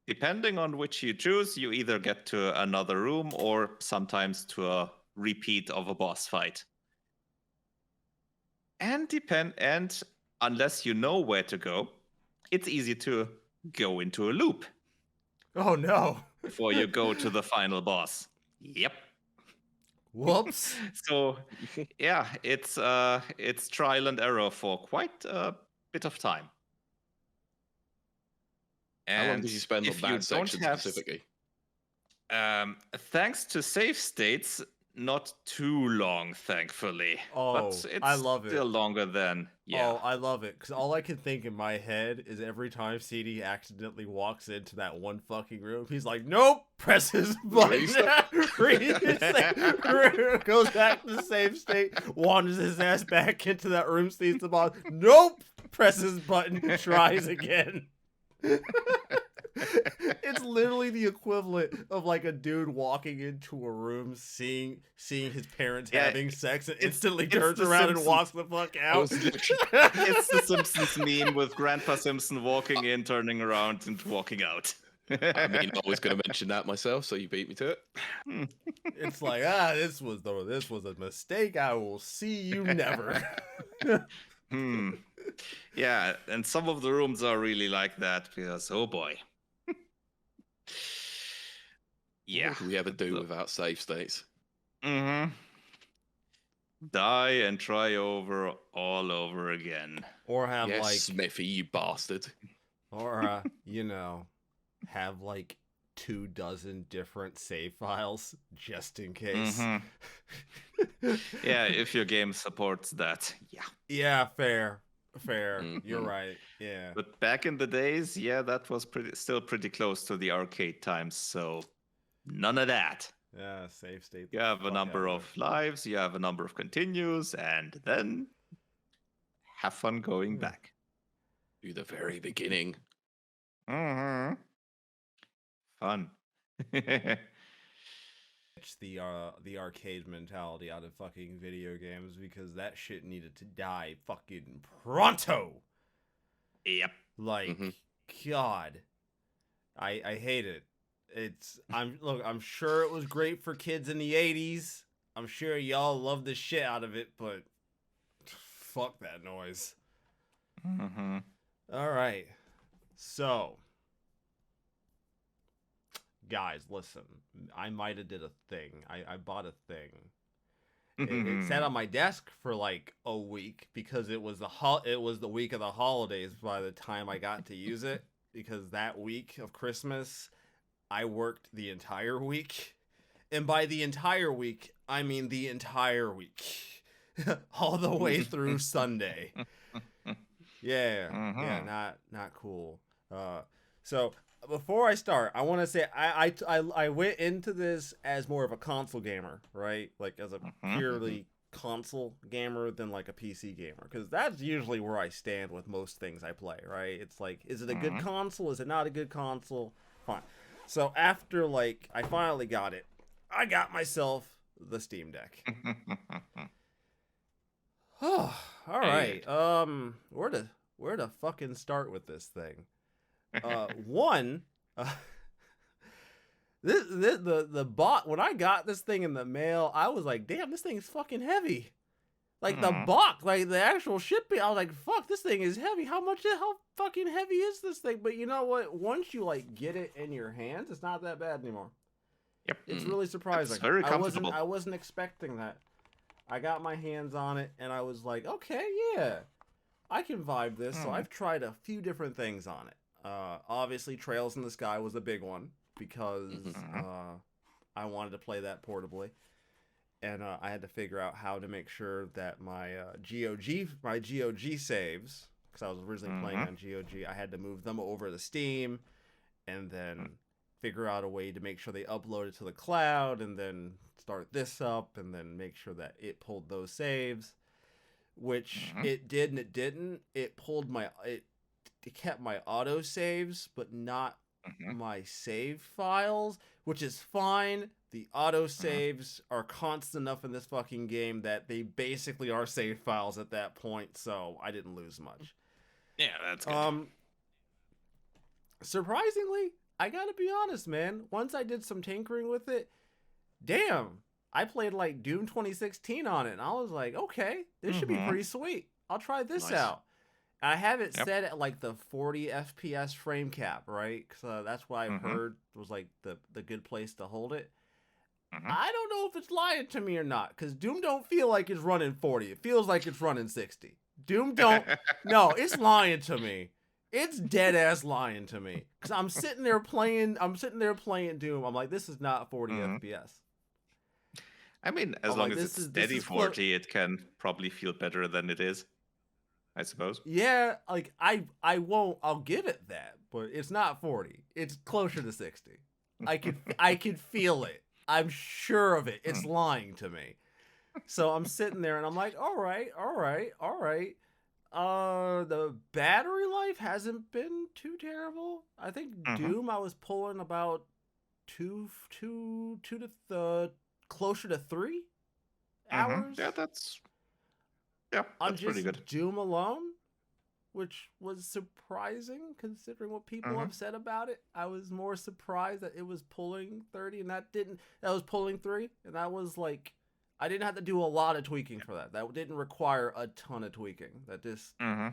Depending on which you choose, you either get to another room or sometimes to a repeat of a boss fight. And unless you know where to go, it's easy to go into a loop. Oh no. Before you go to the final boss. Yep. Whoops. So yeah, it's trial and error for quite a bit of time. How long did you spend on that section specifically? Thanks to save states, not too long, thankfully. Oh, but it's I love it. Still longer than Oh, I love it because all I can think in my head is every time CD accidentally walks into that one fucking room, he's like, "Nope," presses button, goes back to the same state, wanders his ass back into that room, sees the boss. Nope, presses button, tries again. It's literally the equivalent of like a dude walking into a room, seeing his parents having sex, and instantly turns around and walks the fuck out. It's the Simpsons meme with Grandpa Simpson walking in, turning around, and walking out. I mean, I was going to mention that myself, so you beat me to it. It's like, this was a mistake. I will see you never. Yeah, and some of the rooms are really like that because, oh boy. Yeah. What do we ever do without save states? Die and try over all over again. Or have like Smithy, you bastard. Or have like 24 different save files just in case. Yeah, if your game supports that. Yeah. Yeah, fair. You're right. Yeah. But back in the days, yeah, that was still pretty close to the arcade times, so none of that. Yeah, save state. You have a number of lives, you have a number of continues, and then have fun going back. To the very beginning. Fun. The arcade mentality out of fucking video games because that shit needed to die fucking pronto. Yep. Like, God, I hate it. I'm sure it was great for kids in the 80s. I'm sure y'all love the shit out of it, but fuck that noise. All right, so. Guys, listen. I might have did a thing. I bought a thing. It sat on my desk for like a week because it was the week of the holidays by the time I got to use it. Because that week of Christmas, I worked the entire week, and by the entire week, I mean the entire week, all the way through Sunday. Yeah, not cool. So. Before I start, I want to say I went into this as more of a console gamer, right? Like as a purely console gamer than like a PC gamer, because that's usually where I stand with most things I play, right? It's like, is it a good console? Is it not a good console? Fine. So after like I finally got it, I got myself the Steam Deck. Oh, all right. Where to fucking start with this thing? The bot, when I got this thing in the mail, I was like, damn, this thing is fucking heavy. Like the box, like the actual shipping, I was like, fuck, this thing is heavy. How fucking heavy is this thing? But you know what? Once you like get it in your hands, it's not that bad anymore. Yep. It's really surprising. It's very comfortable. I wasn't expecting that. I got my hands on it and I was like, okay, yeah, I can vibe this. So I've tried a few different things on it. Obviously Trails in the Sky was a big one because I wanted to play that portably, and I had to figure out how to make sure that my GOG saves, because I was originally playing on GOG, I had to move them over to Steam and then figure out a way to make sure they upload it to the cloud and then start this up and then make sure that it pulled those saves, which it did and it didn't. It pulled it kept my auto saves, but not my save files, which is fine. The auto saves are constant enough in this fucking game that they basically are save files at that point, so I didn't lose much. Yeah, that's good. Surprisingly, I gotta be honest, man. Once I did some tinkering with it, damn, I played like Doom 2016 on it, and I was like, okay, this should be pretty sweet. I'll try this out. I have it set at like the 40 FPS frame cap, right? Because that's what I've heard was like the good place to hold it. I don't know if it's lying to me or not, because Doom don't feel like it's running 40. It feels like it's running 60. Doom don't. No, it's lying to me. It's dead ass lying to me. Because I'm sitting there playing Doom. I'm like, this is not 40 FPS. I mean, as long as it's steady 40, it can probably feel better than it is, I suppose. Yeah, like I'll give it that, but it's not 40. It's closer to 60. I could feel it. I'm sure of it. It's lying to me. So I'm sitting there and I'm like, all right. The battery life hasn't been too terrible. I think Doom I was pulling about two to closer to 3 hours. Yeah, that's pretty good. Doom alone, which was surprising considering what people have said about it. I was more surprised that it was pulling 30 and that was pulling 3, and that was like, I didn't have to do a lot of tweaking for that. That didn't require a ton of tweaking. That just yeah,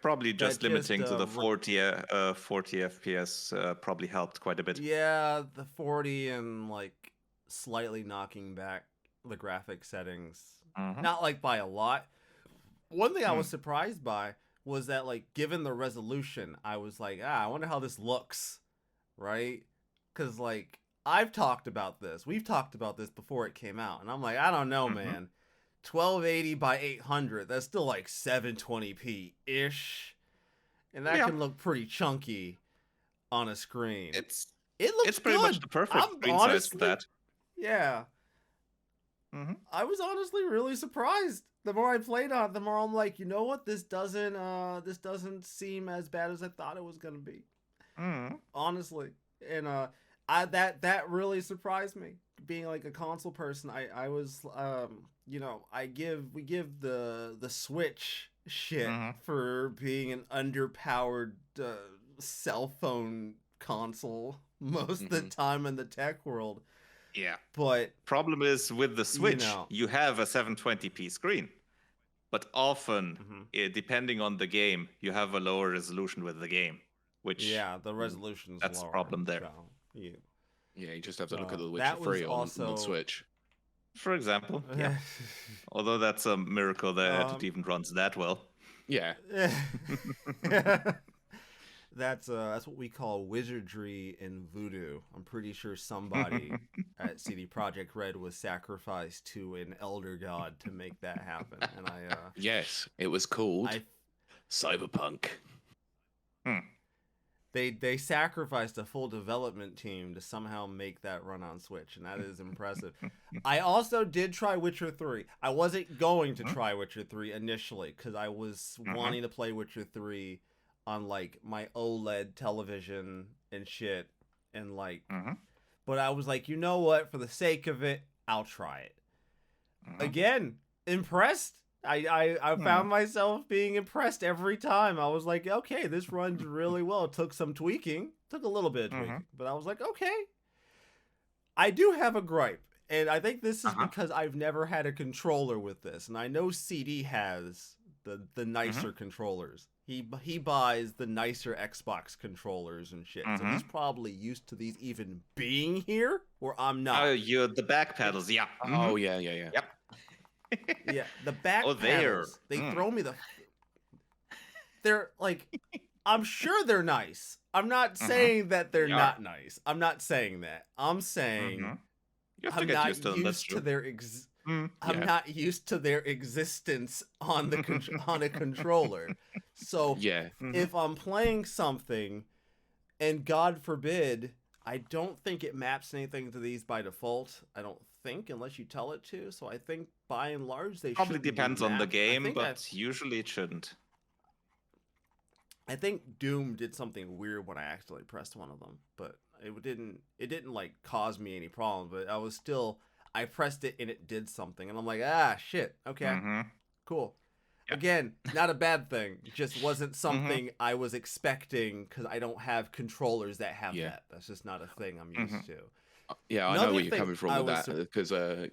probably just limiting to the 40 FPS probably helped quite a bit. Yeah, the 40 and like slightly knocking back the graphic settings, not like by a lot. One thing I was surprised by was that, like, given the resolution, I was like, I wonder how this looks, right? Because, like, I've talked about this. We've talked about this before it came out. And I'm like, I don't know, man. 1280 by 800, that's still like 720p-ish. And that can look pretty chunky on a screen. It looks pretty good. much the perfect screen size for that. Yeah. I was honestly really surprised. The more I played on it, the more I'm like, you know what? This doesn't seem as bad as I thought it was gonna be. Honestly. And that really surprised me. Being like a console person, I was we give the Switch shit for being an underpowered cell phone console most of the time in the tech world. Yeah. But problem is with the Switch, you have a 720p screen. But often, depending on the game, you have a lower resolution with the game. Which the resolution is that's lower. The problem there. So, yeah, you just have to look at The Witcher 3 on Switch. For example, yeah. Although that's a miracle that it even runs that well. Yeah. That's what we call wizardry and voodoo. I'm pretty sure somebody at CD Projekt Red was sacrificed to an elder god to make that happen. And yes, it was called Cyberpunk. They sacrificed a full development team to somehow make that run on Switch, and that is impressive. I also did try Witcher 3. I wasn't going to try Witcher 3 initially because I was wanting to play Witcher 3 on like my OLED television and shit, and like, but I was like, you know what? For the sake of it, I'll try it. Again, impressed. I found myself being impressed every time. I was like, okay, this runs really well. It took some tweaking. Took a little bit of tweaking. But I was like, okay. I do have a gripe. And I think this is because I've never had a controller with this. And I know CD has the nicer controllers. He buys the nicer Xbox controllers and shit. So he's probably used to these even being here, where I'm not. Oh, the back pedals, yeah. Oh, yeah. Yep. Yeah, the back pedals, they throw me they're like, I'm sure they're nice. I'm not saying that they're not nice. I'm not saying that. I'm saying I'm not used to their I'm not used to their existence on the on a controller. So if I'm playing something and God forbid I don't think it maps anything to these by default. I don't think, unless you tell it to. So I think by and large they Probably shouldn't be depends on the mapped. game, but usually it shouldn't. I think Doom did something weird when I accidentally pressed one of them, but it didn't like cause me any problem. But I pressed it and it did something, and I'm like, shit, okay, cool. Yep. Again, not a bad thing. It just wasn't something I was expecting because I don't have controllers that have that. That's just not a thing I'm used to. Yeah, I know where you're coming from with that because I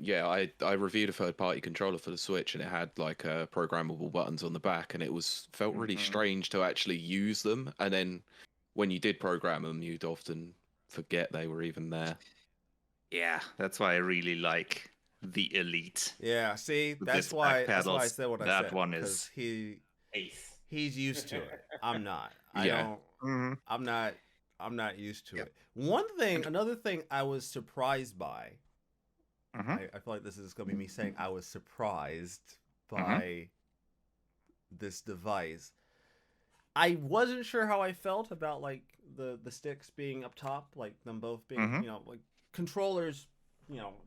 reviewed a third-party controller for the Switch and it had like programmable buttons on the back, and it felt really strange to actually use them. And then when you did program them, you'd often forget they were even there. Yeah, that's why I really like the Elite. Yeah, see, that's why I said what I said. That one is he's used to it. I'm not. I'm not used to it. Another thing I was surprised by. I feel like this is gonna be me saying I was surprised by this device. I wasn't sure how I felt about like the sticks being up top, like them both being, like controllers.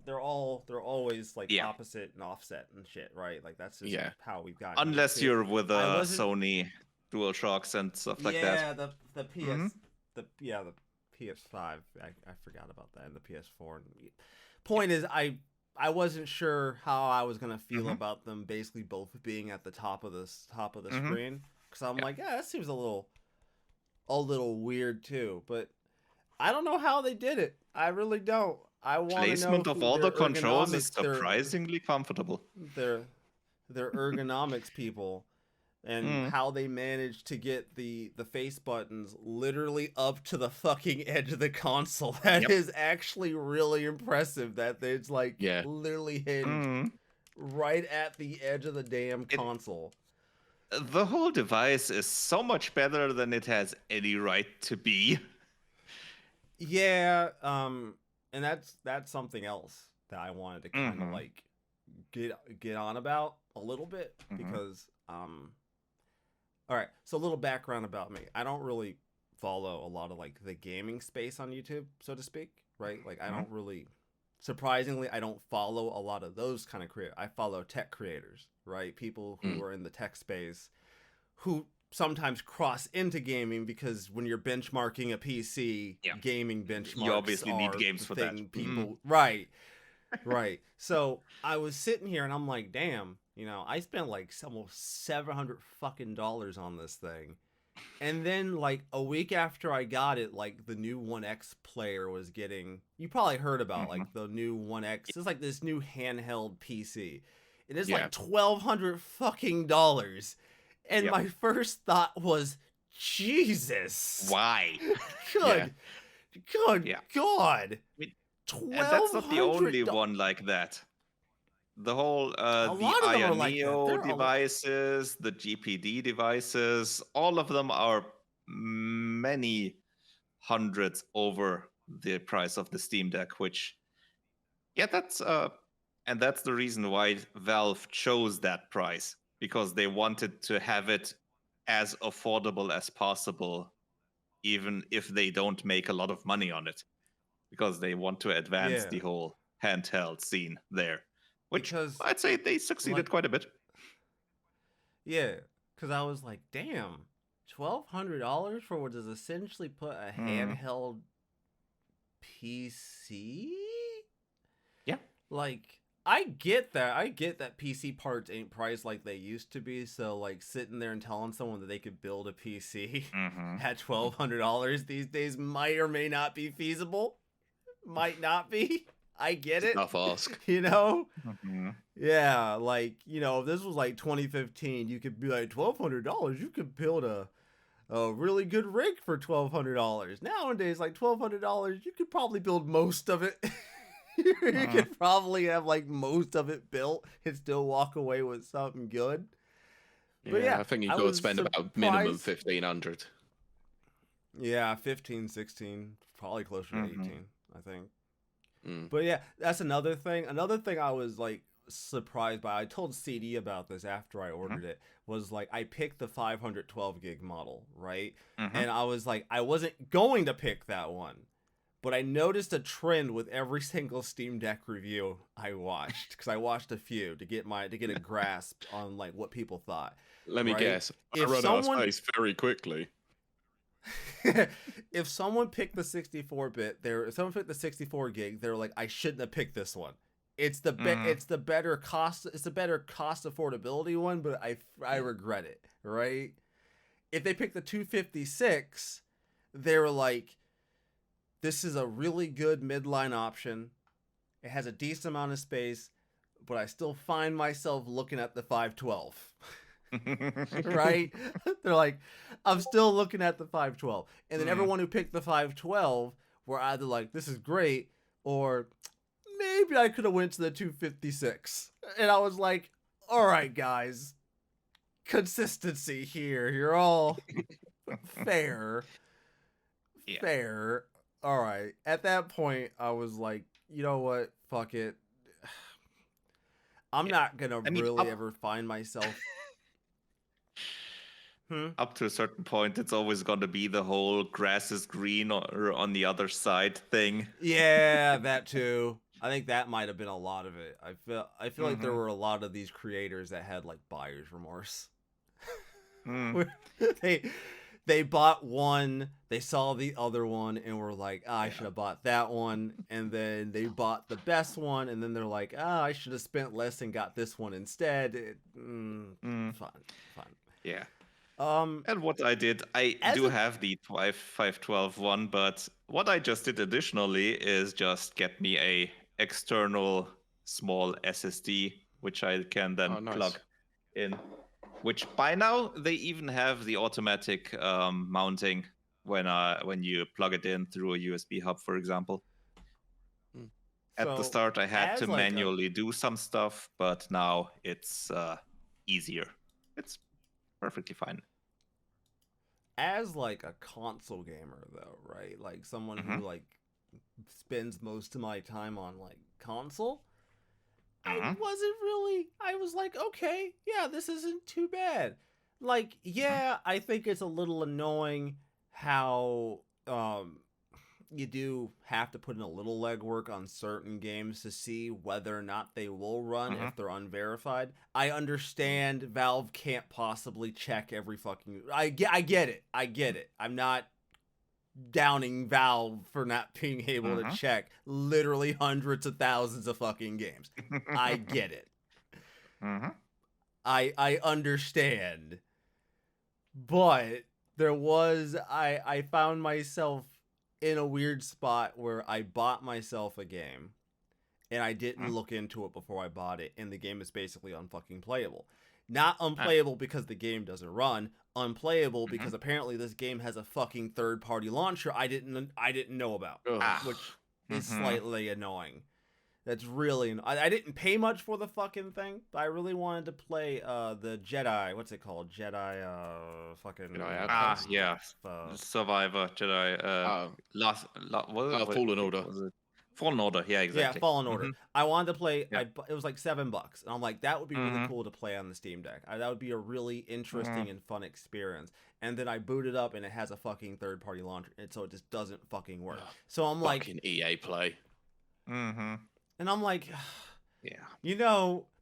They're always like opposite and offset and shit, right? Like that's just how we've got. Unless you're with a Sony DualShocks and stuff like that. Yeah, the PS, the PS5. I forgot about that, and the PS4. Point is, I wasn't sure how I was gonna feel about them basically both being at the top of the screen, because I'm like, that seems a little weird too. But I don't know how they did it. I really don't. I want to know placement of all the controls is surprisingly comfortable. Their ergonomics people. And how they managed to get the face buttons literally up to the fucking edge of the console. That is actually really impressive. That it's like literally hinged right at the edge of the damn console. The whole device is so much better than it has any right to be. Yeah, and that's something else that I wanted to kind of like get on about a little bit because all right, so a little background about me. I don't really follow a lot of like the gaming space on YouTube, so to speak, right? Like I don't really, surprisingly, I don't follow a lot of those kind of creators. I follow tech creators, right? People who are in the tech space, who sometimes cross into gaming because when you're benchmarking a PC, gaming benchmarks you obviously need games for that. People, right. So I was sitting here and I'm like, damn. I spent like almost $700 fucking on this thing. And then like a week after I got it, like the new 1X player was getting, you probably heard about like the new 1X. It's like this new handheld PC. It is like $1,200 fucking. And my first thought was, Jesus. Why? Good God. And that's not the only one like that. The whole the Aya Neo devices, the GPD devices, all of them are many hundreds over the price of the Steam Deck, which that's and that's the reason why Valve chose that price, because they wanted to have it as affordable as possible, even if they don't make a lot of money on it, because they want to advance the whole handheld scene there. Which I'd say they succeeded quite a bit. Yeah, because I was like, damn, $1,200 for what is essentially put a handheld PC? Yeah. Like, I get that. I get that PC parts ain't priced like they used to be. So, like, sitting there and telling someone that they could build a PC at $1,200 these days might or may not be feasible. Might not be. I get it. Tough ask. Yeah, like, if this was like 2015, you could be like, $1,200, you could build a really good rig for $1,200. Nowadays, like $1,200, you could probably build most of it. You could probably have like most of it built and still walk away with something good. But I think you could spend about minimum 1,500. Yeah, 15, 16, probably closer to 18, I think. But yeah, that's another thing. Another thing I was like surprised by, I told CD about this after I ordered it, was like I picked the 512 gig model, right? And I was like, I wasn't going to pick that one, But I noticed a trend with every single Steam Deck review I watched, because I watched a few to get a grasp on like what people thought. Let me guess. I If run someone- out of space very quickly. If someone picked the 64-bit, if someone picked the 64 gig, they're like, I shouldn't have picked this one. It's the better cost affordability one, but I regret it, right? If they picked the 256, they were like, this is a really good midline option. It has a decent amount of space, but I still find myself looking at the 512. Right? They're like, I'm still looking at the 512. And then everyone who picked the 512 were either like, this is great, or maybe I could have went to the 256. And I was like, all right, guys, consistency here. You're all fair. Yeah. Fair. All right. At that point, I was like, you know what? Fuck it. I'm not going to really ever find myself. Up to a certain point, it's always going to be the whole grass is green or on the other side thing. Yeah, that too. I think that might have been a lot of it. I feel like there were a lot of these creators that had like buyer's remorse. They bought one, they saw the other one, and were like, I should have bought that one. And then they bought the best one, and then they're like, I should have spent less and got this one instead. Fun. Yeah. And what I did, I do have the 512 one, but what I just did additionally is just get me a external small SSD, which I can then plug in. Which by now they even have the automatic mounting when you plug it in through a USB hub, for example. At the start, I had to manually do some stuff, but now it's easier. It's perfectly fine. As like a console gamer, though, right? Like someone who like spends most of my time on like console. I was like, okay, yeah, this isn't too bad. Like, yeah, I think it's a little annoying how you do have to put in a little legwork on certain games to see whether or not they will run if they're unverified. I understand Valve can't possibly check every fucking... I get it. I'm not downing Valve for not being able to check literally hundreds of thousands of fucking games. I get it. I understand. But I found myself in a weird spot where I bought myself a game and I didn't look into it before I bought it, and the game is basically unfucking playable. Not unplayable because the game doesn't run, unplayable because apparently this game has a fucking third-party launcher I didn't know about, which is slightly annoying. That's really... I didn't pay much for the fucking thing, but I really wanted to play the Jedi... What's it called? Jedi... Survivor, Jedi... Fallen Order. Fallen Order, yeah, exactly. Yeah, Fallen Order. I wanted to play... Yeah. It was like $7, and I'm like, that would be really cool to play on the Steam Deck. That would be a really interesting and fun experience. And then I boot it up, and it has a fucking third-party launcher, and so it just doesn't fucking work. So I'm like... Fucking EA Play. And I'm like,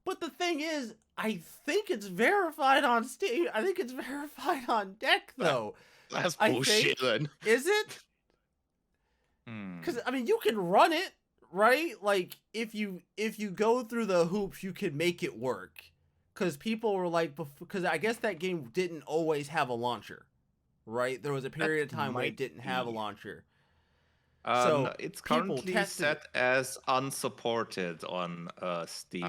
but the thing is, I think it's verified on Steam. I think it's verified on Deck, though. That's bullshit, then. Is it? Because, I mean, you can run it, right? Like, if you go through the hoops, you can make it work. Because people were like, because I guess that game didn't always have a launcher, right? There was a period of time where it didn't have a launcher. So it's currently set as unsupported on Steam.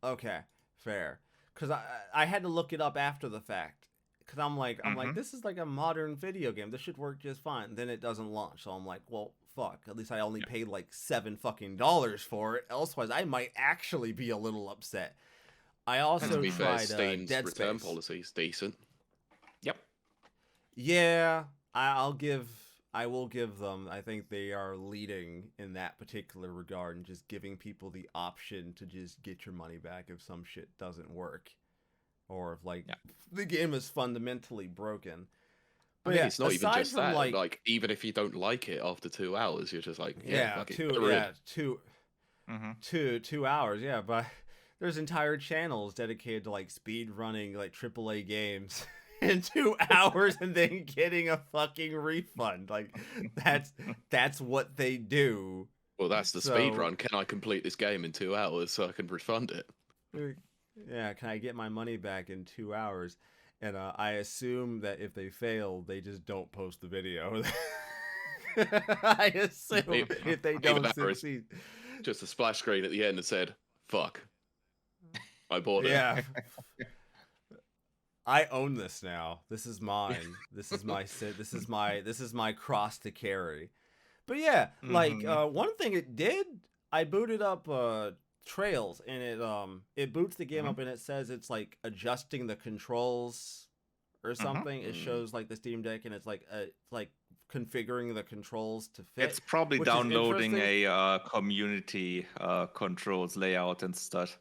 Okay, fair. Because I had to look it up after the fact. Because I'm like, this is like a modern video game. This should work just fine. Then it doesn't launch. So I'm like, well, fuck. At least I only paid like $7 fucking for it. Elsewise, I might actually be a little upset. I also tried Steam's Dead return Space. policy is decent. Yep. Yeah, I will give them. I think they are leading in that particular regard and just giving people the option to just get your money back if some shit doesn't work. Or if, the game is fundamentally broken. But think yeah, it's not even aside just from that. like Like, even if you don't like it after 2 hours, you're just like, yeah, fuck it. two Get rid. two hours, yeah, but there's entire channels dedicated to like speed running like AAA games in 2 hours and then getting a fucking refund. Like that's what they do. Well, that's the speed run. Can I complete this game in 2 hours so I can refund it? Yeah, can I get my money back in 2 hours? And I assume that if they fail, they just don't post the video. I assume if they don't succeed. Just a splash screen at the end that said, fuck. I bought it. Yeah. I own this now. This is mine. This is my this is my cross to carry. But yeah, like one thing it did, I booted up Trails and it boots the game up and it says it's like adjusting the controls or something. It shows like the Steam Deck and it's like configuring the controls to fit. It's probably downloading a community controls layout and such.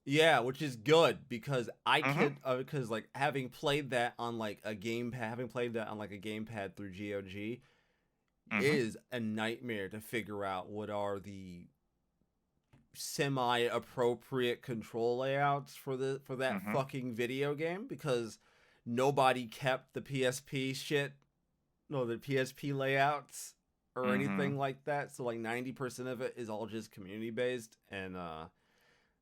Yeah, which is good because I could because like having played that on like a gamepad through GOG is a nightmare to figure out what are the semi-appropriate control layouts for that fucking video game because nobody kept the PSP the PSP layouts or anything like that. So like 90% of it is all just community based and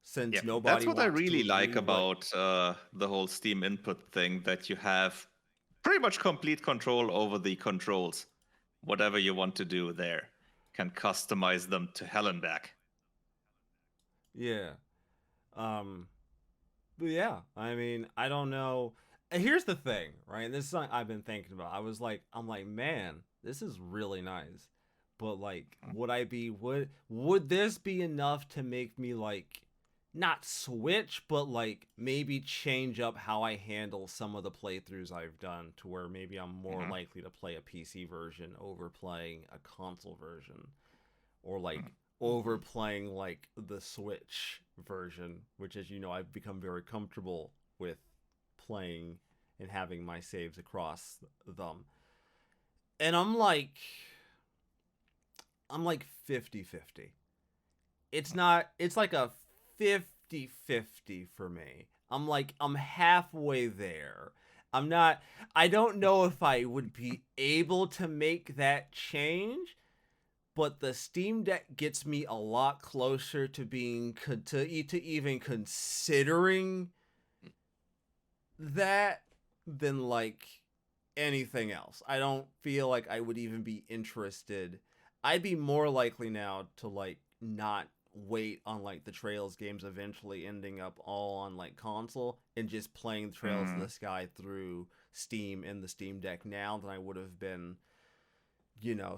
since nobody that's what I really like about the whole Steam input thing, that you have pretty much complete control over the controls. Whatever you want to do there, can customize them to hell and back. Yeah. But yeah, I mean, I don't know. Here's the thing, right? This is something I've been thinking about. I'm like, man, this is really nice. But like, would this be enough to make me like not switch, but like maybe change up how I handle some of the playthroughs I've done to where maybe I'm more likely to play a PC version over playing a console version, or like over playing like the Switch version, which, as you know, I've become very comfortable with playing and having my saves across them. And I'm like 50-50. It's like a 50-50 for me. I'm halfway there. I don't know if I would be able to make that change, but the Steam Deck gets me a lot closer to being to even considering that than like anything else. I don't feel like I would even be interested. I'd be more likely now to like not wait on like the Trails games eventually ending up all on like console and just playing Trails in the Sky through Steam and the Steam Deck now than I would have been,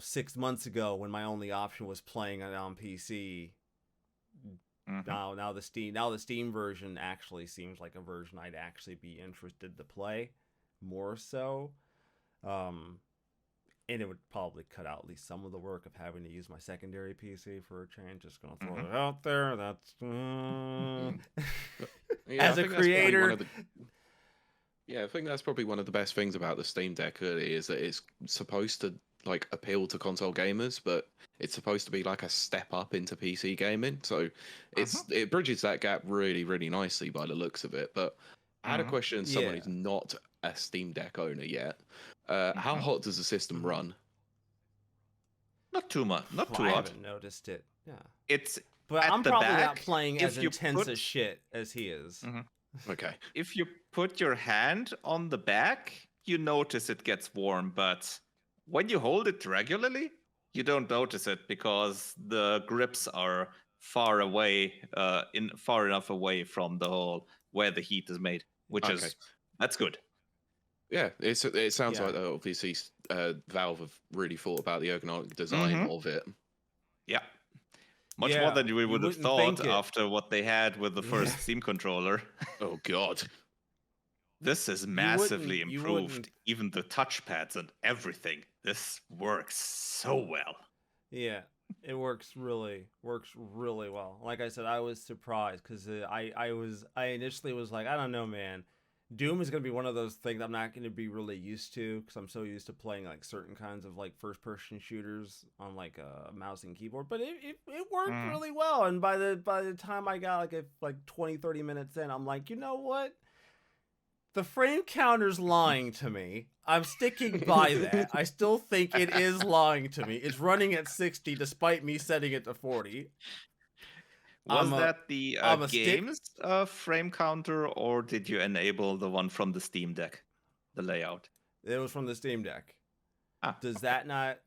6 months ago when my only option was playing it on PC. Now the Steam version actually seems like a version I'd actually be interested to play more so. And it would probably cut out at least some of the work of having to use my secondary PC for a change. Just gonna throw it out there. That's as a creator. I think that's probably one of the best things about the Steam Deck really is that it's supposed to like appeal to console gamers, but it's supposed to be like a step up into PC gaming. So it bridges that gap really, really nicely by the looks of it. But I had a question: someone who's not a Steam Deck owner yet. How hot does the system run? Not too much. Not too hot. I hot. haven't noticed it. Yeah. But I'm probably not playing as intense as shit as he is. Okay. If you put your hand on the back, you notice it gets warm, but when you hold it regularly, you don't notice it because the grips are far enough away from the hole where the heat is made, which is that's good. Yeah, it sounds like obviously Valve have really thought about the ergonomic design of it. Yeah. Much more than we would have thought after what they had with the first Steam controller. Oh, God. This is massively improved. Even the touchpads and everything. This works so well. Yeah, it works really well. Like I said, I was surprised because I initially was like, I don't know, man. Doom is going to be one of those things I'm not going to be really used to because I'm so used to playing like certain kinds of like first person shooters on like a mouse and keyboard. But it worked really well. And by the time I got like 20-30 minutes in, I'm like, you know what? The frame counter's lying to me. I'm sticking by that. I still think it is lying to me. It's running at 60 despite me setting it to 40. Was that the game's frame counter, or did you enable the one from the Steam Deck, the layout? It was from the Steam Deck. Does that not?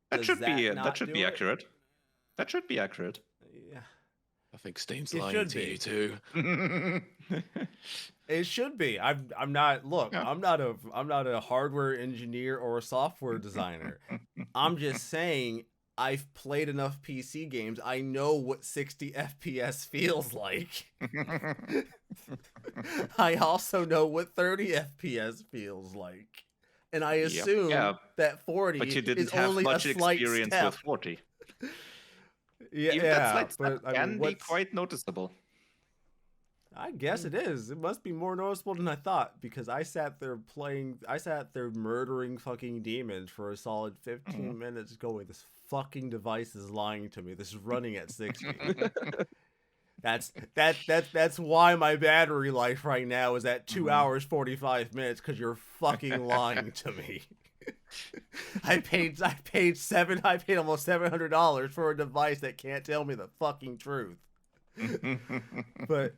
That should be accurate. That should be accurate. Yeah. I think Steam's lying to you too. It should be. I'm not. Look, yeah. I'm not a hardware engineer or a software designer. I'm just saying. I've played enough PC games. I know what 60 FPS feels like. I also know what 30 FPS feels like. And I assume that 40 but you didn't is have only much a slight experience step. with 40. Yeah, but that can be quite noticeable. I guess it is. It must be more noticeable than I thought because I sat there murdering fucking demons for a solid 15 minutes going, this fucking device is lying to me. This is running at 60. That's why my battery life right now is at 2 hours 45 minutes because you're fucking lying to me. I paid almost $700 for a device that can't tell me the fucking truth. But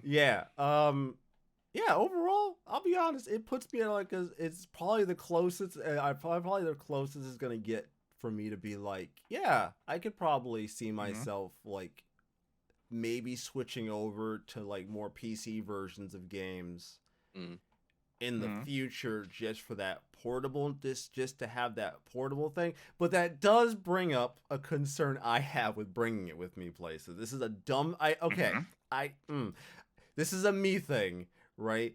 yeah, overall, I'll be honest, it puts me at it's probably the closest. Probably the closest is gonna get for me to be like, yeah, I could probably see myself like maybe switching over to like more PC versions of games in the future, just for that portable, just to have that portable thing. But that does bring up a concern I have with bringing it with me places. This is a dumb. This is a me thing, right?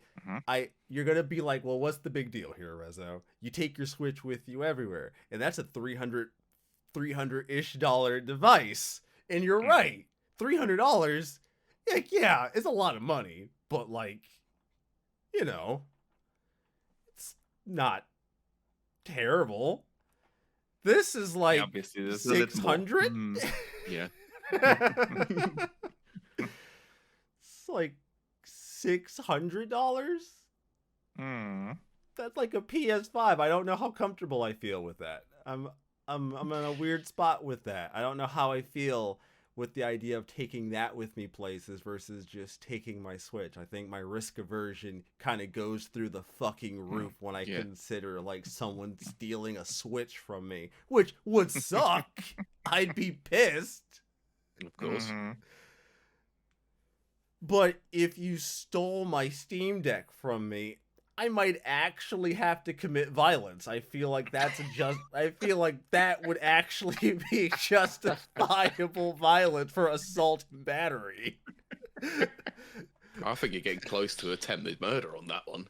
You're gonna be like, well, what's the big deal here, Rezo? You take your Switch with you everywhere, and that's a $300-ish device. And you're right, $300. Yeah, it's a lot of money, but like, you know, it's not terrible. This is like obviously, this 600. Yeah. It's like $600. That's like a PS5. I don't know how comfortable I feel with that. I'm in a weird spot with that. I don't know how I feel with the idea of taking that with me places versus just taking my Switch. I think my risk aversion kind of goes through the fucking roof when I consider like someone stealing a Switch from me, which would suck. I'd be pissed. Of course. But if you stole my Steam Deck from me, I might actually have to commit violence. I feel like that would actually be justifiable violence for assault and battery. I think you're getting close to attempted murder on that one.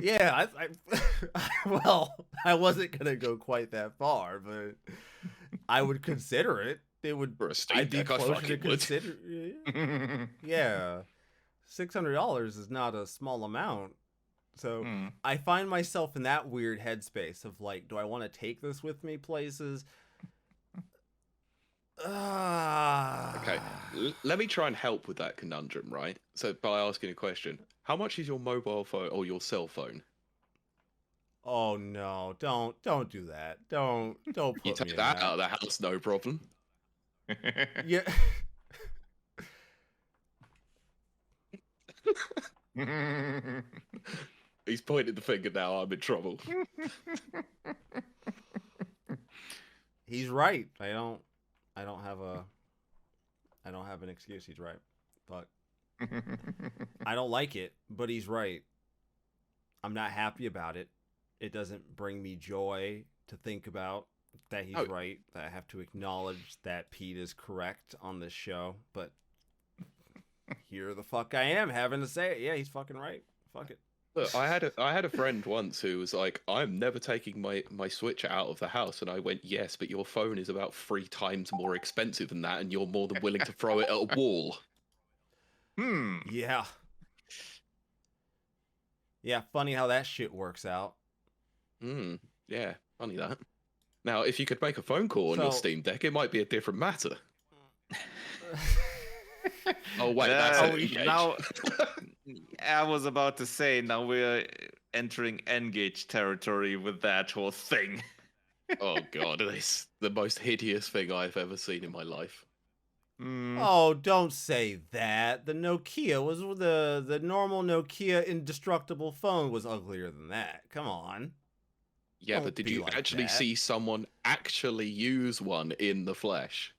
Yeah, well, I wasn't gonna go quite that far, but I would consider it. It would. For a Steam Deck, I fucking would. Yeah, $600 is not a small amount. So I find myself in that weird headspace of like, do I want to take this with me places? Okay, let me try and help with that conundrum, right? So by asking a question, how much is your mobile phone or your cell phone? Oh no, don't do that. Don't put you take me in that out of the house, no problem. Yeah. He's pointed the finger now. I'm in trouble. He's right. I don't have an excuse. He's right. But I don't like it, but he's right. I'm not happy about it. It doesn't bring me joy to think about that he's right. That I have to acknowledge that Pete is correct on this show, but here the fuck I am having to say it. Yeah, he's fucking right. Fuck it. Look, I had a friend once who was like, I'm never taking my Switch out of the house. And I went, yes, but your phone is about 3 times more expensive than that, and you're more than willing to throw it at a wall. Yeah. Yeah, funny how that shit works out. Yeah, funny that. Now, if you could make a phone call on your Steam Deck, it might be a different matter. Oh wait, that's now. I was about to say, now we're entering Engage territory with that whole thing. Oh god, it's the most hideous thing I've ever seen in my life. Oh, don't say that. The Nokia was the normal Nokia indestructible phone was uglier than that. Come on. Yeah, Don't but did be you like actually that. see someone actually use one in the flesh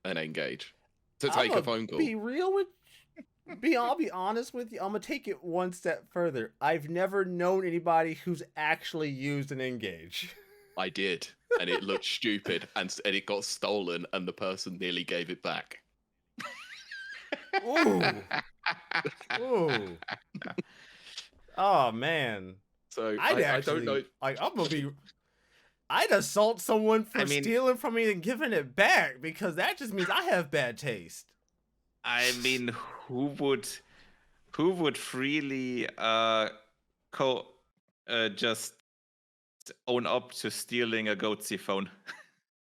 and Engage to take a phone call? Be real with I'll be honest with you. I'm gonna take it one step further. I've never known anybody who's actually used an Engage. I did, and it looked stupid, and it got stolen, and the person nearly gave it back. Ooh. Ooh. Oh man. So I don't know. Like, I'm gonna be. I'd assault someone for stealing from me and giving it back, because that just means I have bad taste. I mean, who would freely just own up to stealing a Goatsy phone?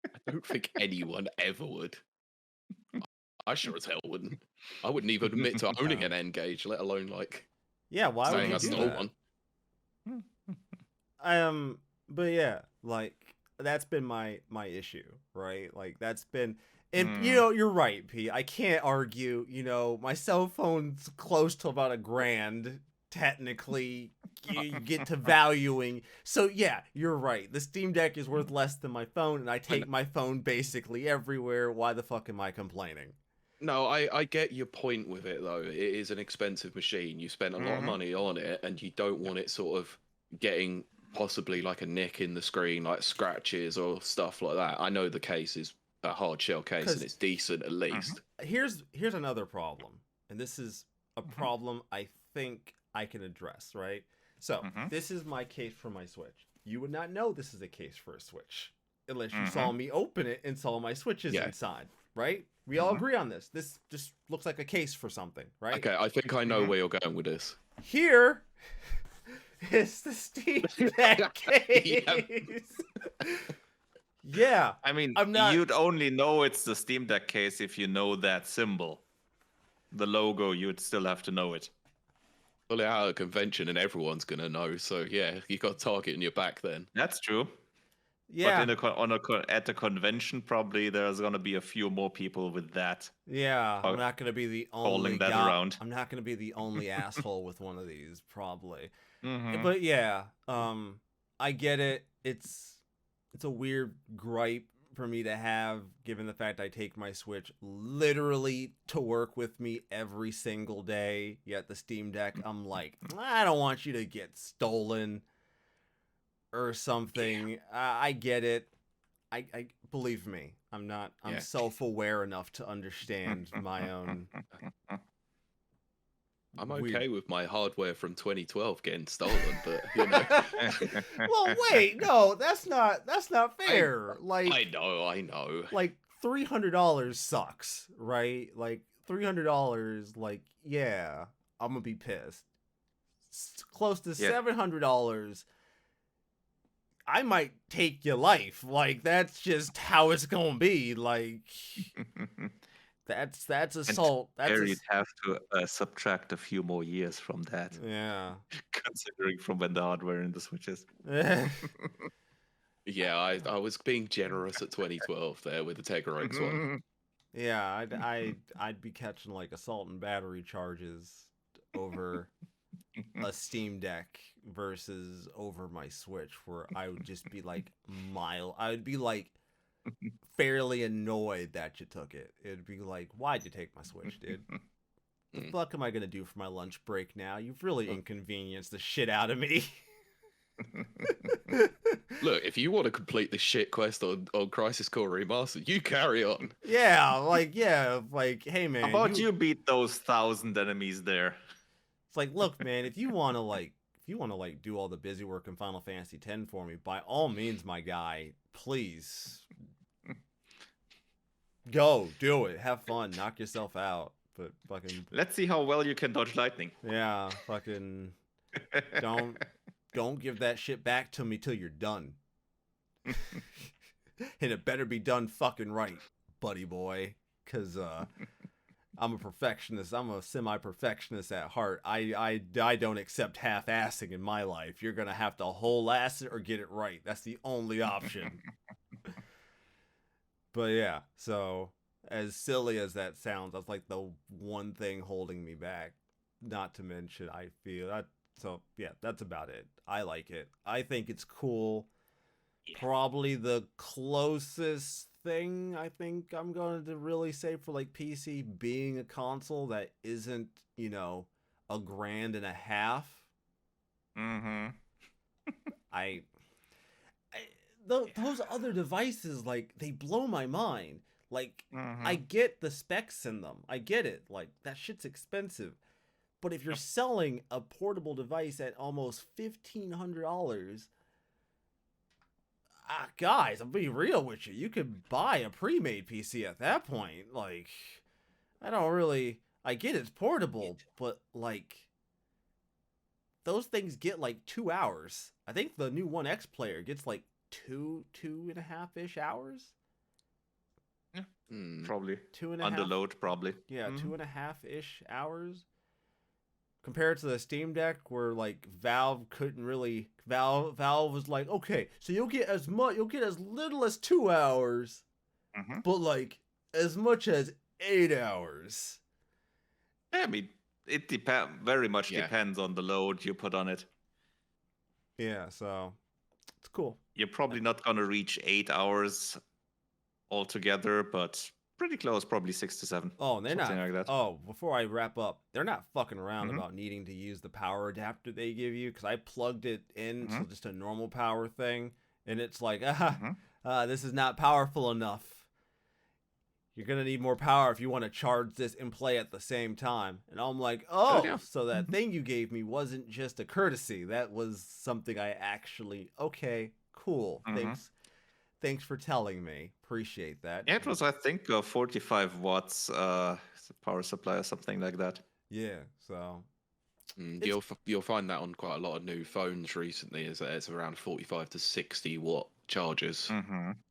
I don't think anyone ever would. I sure as hell wouldn't. I wouldn't even admit to owning an Engage, let alone like. Yeah, why would saying you I do stole that? one. But yeah, like that's been my issue, right? Like that's been, and you know, you're right, P. I can't argue. You know, my cell phone's close to about $1,000. Technically, you get to valuing. So yeah, you're right. The Steam Deck is worth less than my phone, and I take my phone basically everywhere. Why the fuck am I complaining? No, I get your point with it though. It is an expensive machine. You spent a lot of money on it, and you don't want it sort of getting possibly like a nick in the screen, like scratches or stuff like that. I know the case is a hard shell case, and it's decent at least. Here's another problem, and this is a problem I think I can address, right? So this is my case for my Switch. You would not know this is a case for a Switch unless you saw me open it and saw my Switches inside, right? We all agree on this. This just looks like a case for something, right? Okay, I think I know where you're going with this. Here is the Steam Deck case. Yeah. I mean, I'm not... you'd only know it's the Steam Deck case if you know that symbol. The logo, you'd still have to know it. Pull it out at a convention and everyone's going to know. So, yeah, you got a target in your back then. That's true. Yeah. But at the convention, probably there's going to be a few more people with that. Yeah, I'm not going to be the only that around. I'm not going to be the only asshole with one of these, probably. But yeah, I get it. It's a weird gripe for me to have, given the fact I take my Switch literally to work with me every single day. Yet the Steam Deck, I'm like, I don't want you to get stolen or something. I get it. I believe me. I'm self-aware enough to understand my own. I'm okay with my hardware from 2012 getting stolen, but you know. Well, wait, no, that's not fair. I know. Like $300 sucks, right? Like $300, like, yeah, I'm gonna be pissed. Close to $700. I might take your life. Like, that's just how it's gonna be. Like, that's assault. You'd have to subtract a few more years from that. Yeah. Considering from when the hardware in the Switches. Yeah, I was being generous at 2012 there with the Tegra X one. Yeah, I'd be catching like assault and battery charges over a Steam Deck versus over my Switch, where I would just be like I would be like fairly annoyed that you took it. It'd be like, why'd you take my Switch, dude? The fuck am I gonna do for my lunch break now? You've really inconvenienced the shit out of me. Look, if you want to complete the shit quest on Crisis Core Remastered, you carry on. Yeah, like, hey man. How about you beat those 1,000 enemies there? It's like, look, man, if you want to do all the busy work in Final Fantasy X for me, by all means, my guy, please. Go, do it. Have fun. Knock yourself out. But fucking... Let's see how well you can dodge lightning. Yeah, fucking... Don't give that shit back to me till you're done. And it better be done fucking right, buddy boy. Cause I'm a perfectionist. I'm a semi-perfectionist at heart. I don't accept half-assing in my life. You're gonna have to whole-ass it or get it right. That's the only option. But yeah, so as silly as that sounds, that's like the one thing holding me back. Not to mention, I feel that. So yeah, that's about it. I like it. I think it's cool. Yeah. Probably the closest thing I think I'm going to really say for like PC being a console that isn't, $1,500. Mm-hmm. I those other devices, like, they blow my mind. Like, I get the specs in them. I get it. Like, that shit's expensive. But if you're selling a portable device at almost $1,500, guys, I'm being real with you. You could buy a pre-made PC at that point. Like, I get it's portable, but like, those things get like 2 hours. I think the new One X player gets like two and a half ish hours. Yeah, probably 2.5 under load, probably. Yeah, 2.5 ish hours. Compared to the Steam Deck, where like Valve was like, okay, so you'll get as little as 2 hours, but like as much as 8 hours. Yeah, I mean, it very much depends on the load you put on it. Yeah, so it's cool. You're probably not gonna reach 8 hours altogether, but pretty close, probably 6 to 7. Oh, and they're something not. Like that. Oh, before I wrap up, they're not fucking around about needing to use the power adapter they give you, because I plugged it into just a normal power thing, and it's like, this is not powerful enough. You're gonna need more power if you want to charge this and play at the same time. And I'm like, so that thing you gave me wasn't just a courtesy. That was something I actually. Okay, cool. Thanks for telling me. Appreciate that. Yeah, it was, I think, 45 watts power supply or something like that. Yeah, so you'll find that on quite a lot of new phones recently. Is that it's around 45 to 60 watt chargers.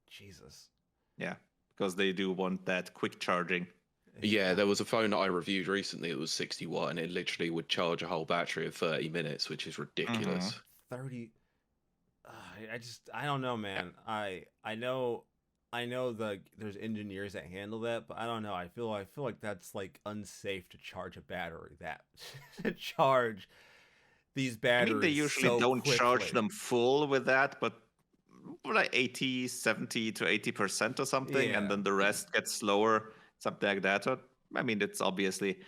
Jesus. Yeah, because they do want that quick charging. Yeah, there was a phone that I reviewed recently. It was 60 watt, and it literally would charge a whole battery in 30 minutes, which is ridiculous. 30. I don't know, man. I know there's engineers that handle that, but I don't know. I feel like that's like unsafe to charge a battery. That to charge these batteries. I mean, they usually don't quickly. charge them full with that, but like 80, 70 to 80% or something, and then the rest gets slower, something like that. I mean, it's obviously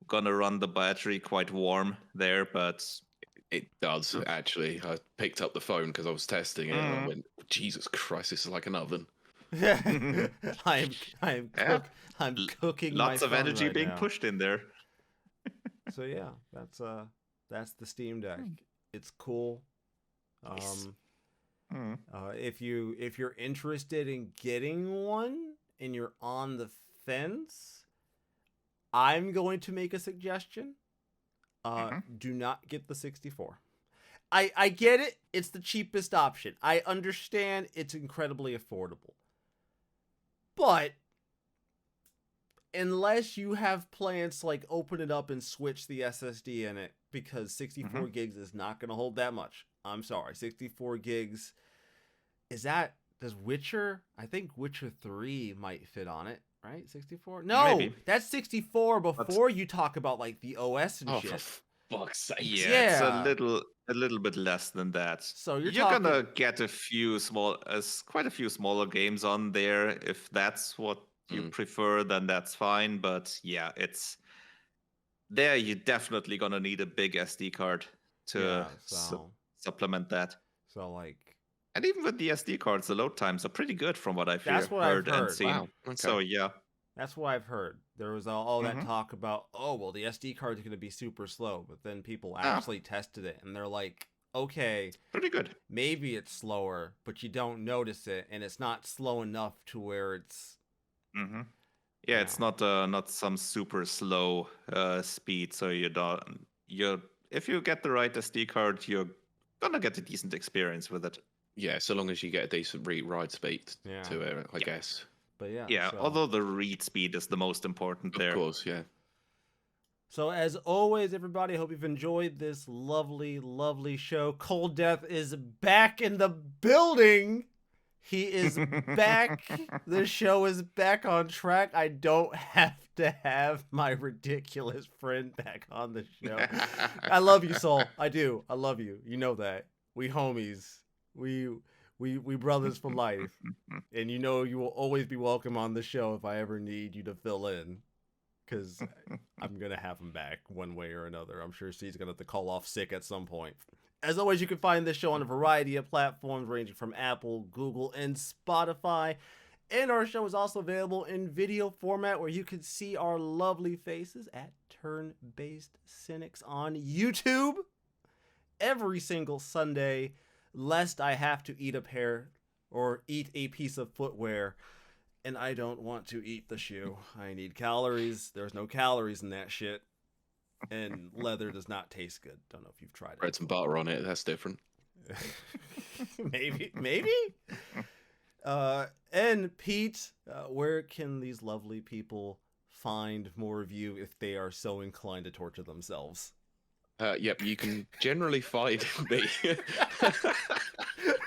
gonna run the battery quite warm there, but it does actually. I picked up the phone because I was testing it, and I went, "Jesus Christ, this is like an oven." I'm cooking. Lots of energy right being now. pushed in there. So yeah, that's the Steam Deck. It's cool. If you're interested in getting one and you're on the fence, I'm going to make a suggestion. Do not get the 64. I get it. It's the cheapest option. I understand it's incredibly affordable. But unless you have plans to like open it up and switch the SSD in it, because 64 gigs is not going to hold that much. I'm sorry. 64 gigs. Does Witcher? I think Witcher 3 might fit on it, right? 64? No, maybe. That's 64 before you talk about like the OS and shit. For fuck's sake. Yeah, it's a little bit less than that. So you're gonna get quite a few smaller games on there. If that's what you prefer, then that's fine. But yeah, it's there. You're definitely gonna need a big SD card to supplement that. So like. And even with the SD cards, the load times are pretty good from what I've heard and seen. Wow. Okay. So yeah. That's what I've heard. There was all that talk about, the SD card is going to be super slow. But then people actually tested it, and they're like, okay. Pretty good. Maybe it's slower, but you don't notice it, and it's not slow enough to where it's... Yeah, it's not some super slow speed, so you're if you get the right SD card, you're gonna get a decent experience with it. Yeah, so long as you get a decent ride speed to it, I guess. But yeah. Yeah, although the read speed is the most important there. Of course, yeah. So as always, everybody, I hope you've enjoyed this lovely, lovely show. Cold Death is back in the building. He is back. The show is back on track. I don't have to have my ridiculous friend back on the show. I love you, Soul. I do. I love you. You know that. We homies. We brothers for life. And you know you will always be welcome on the show if I ever need you to fill in. Because I'm going to have him back one way or another. I'm sure C's going to have to call off sick at some point. As always, you can find this show on a variety of platforms ranging from Apple, Google, and Spotify. And our show is also available in video format where you can see our lovely faces at Turn-Based Cynics on YouTube every single Sunday, lest I have to eat a pair or eat a piece of footwear. And I don't want to eat the shoe. I need calories. There's no calories in that shit. And leather does not taste good. Don't know if you've tried it. Bread some butter on it. That's different. Maybe. And Pete, where can these lovely people find more of you if they are so inclined to torture themselves? Yep, you can generally find me.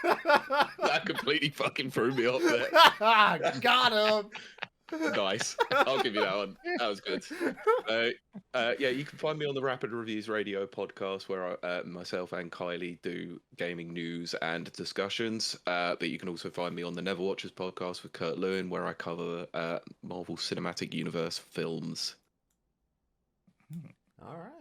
That completely fucking threw me off there. Got him. Nice. I'll give you that one. That was good. Yeah, you can find me on the Rapid Reviews Radio podcast where myself and Kylie do gaming news and discussions. But you can also find me on the Never Watchers podcast with Kurt Lewin where I cover Marvel Cinematic Universe films. All right.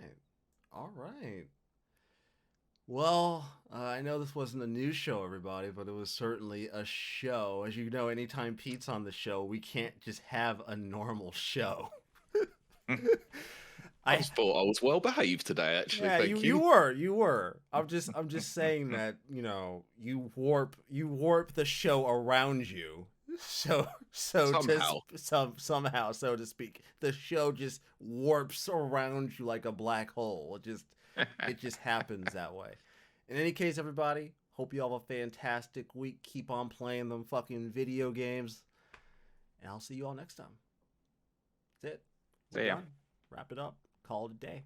Well, I know this wasn't a news show, everybody, but it was certainly a show. As you know, anytime Pete's on the show, we can't just have a normal show. I thought I was well behaved today, actually. Yeah, Thank you were. I'm just saying that, you know, you warp the show around you. So somehow, so to speak, the show just warps around you like a black hole. It just happens that way. In any case, everybody, hope you all have a fantastic week. Keep on playing them fucking video games. And I'll see you all next time. That's it. We're done. Wrap it up. Call it a day.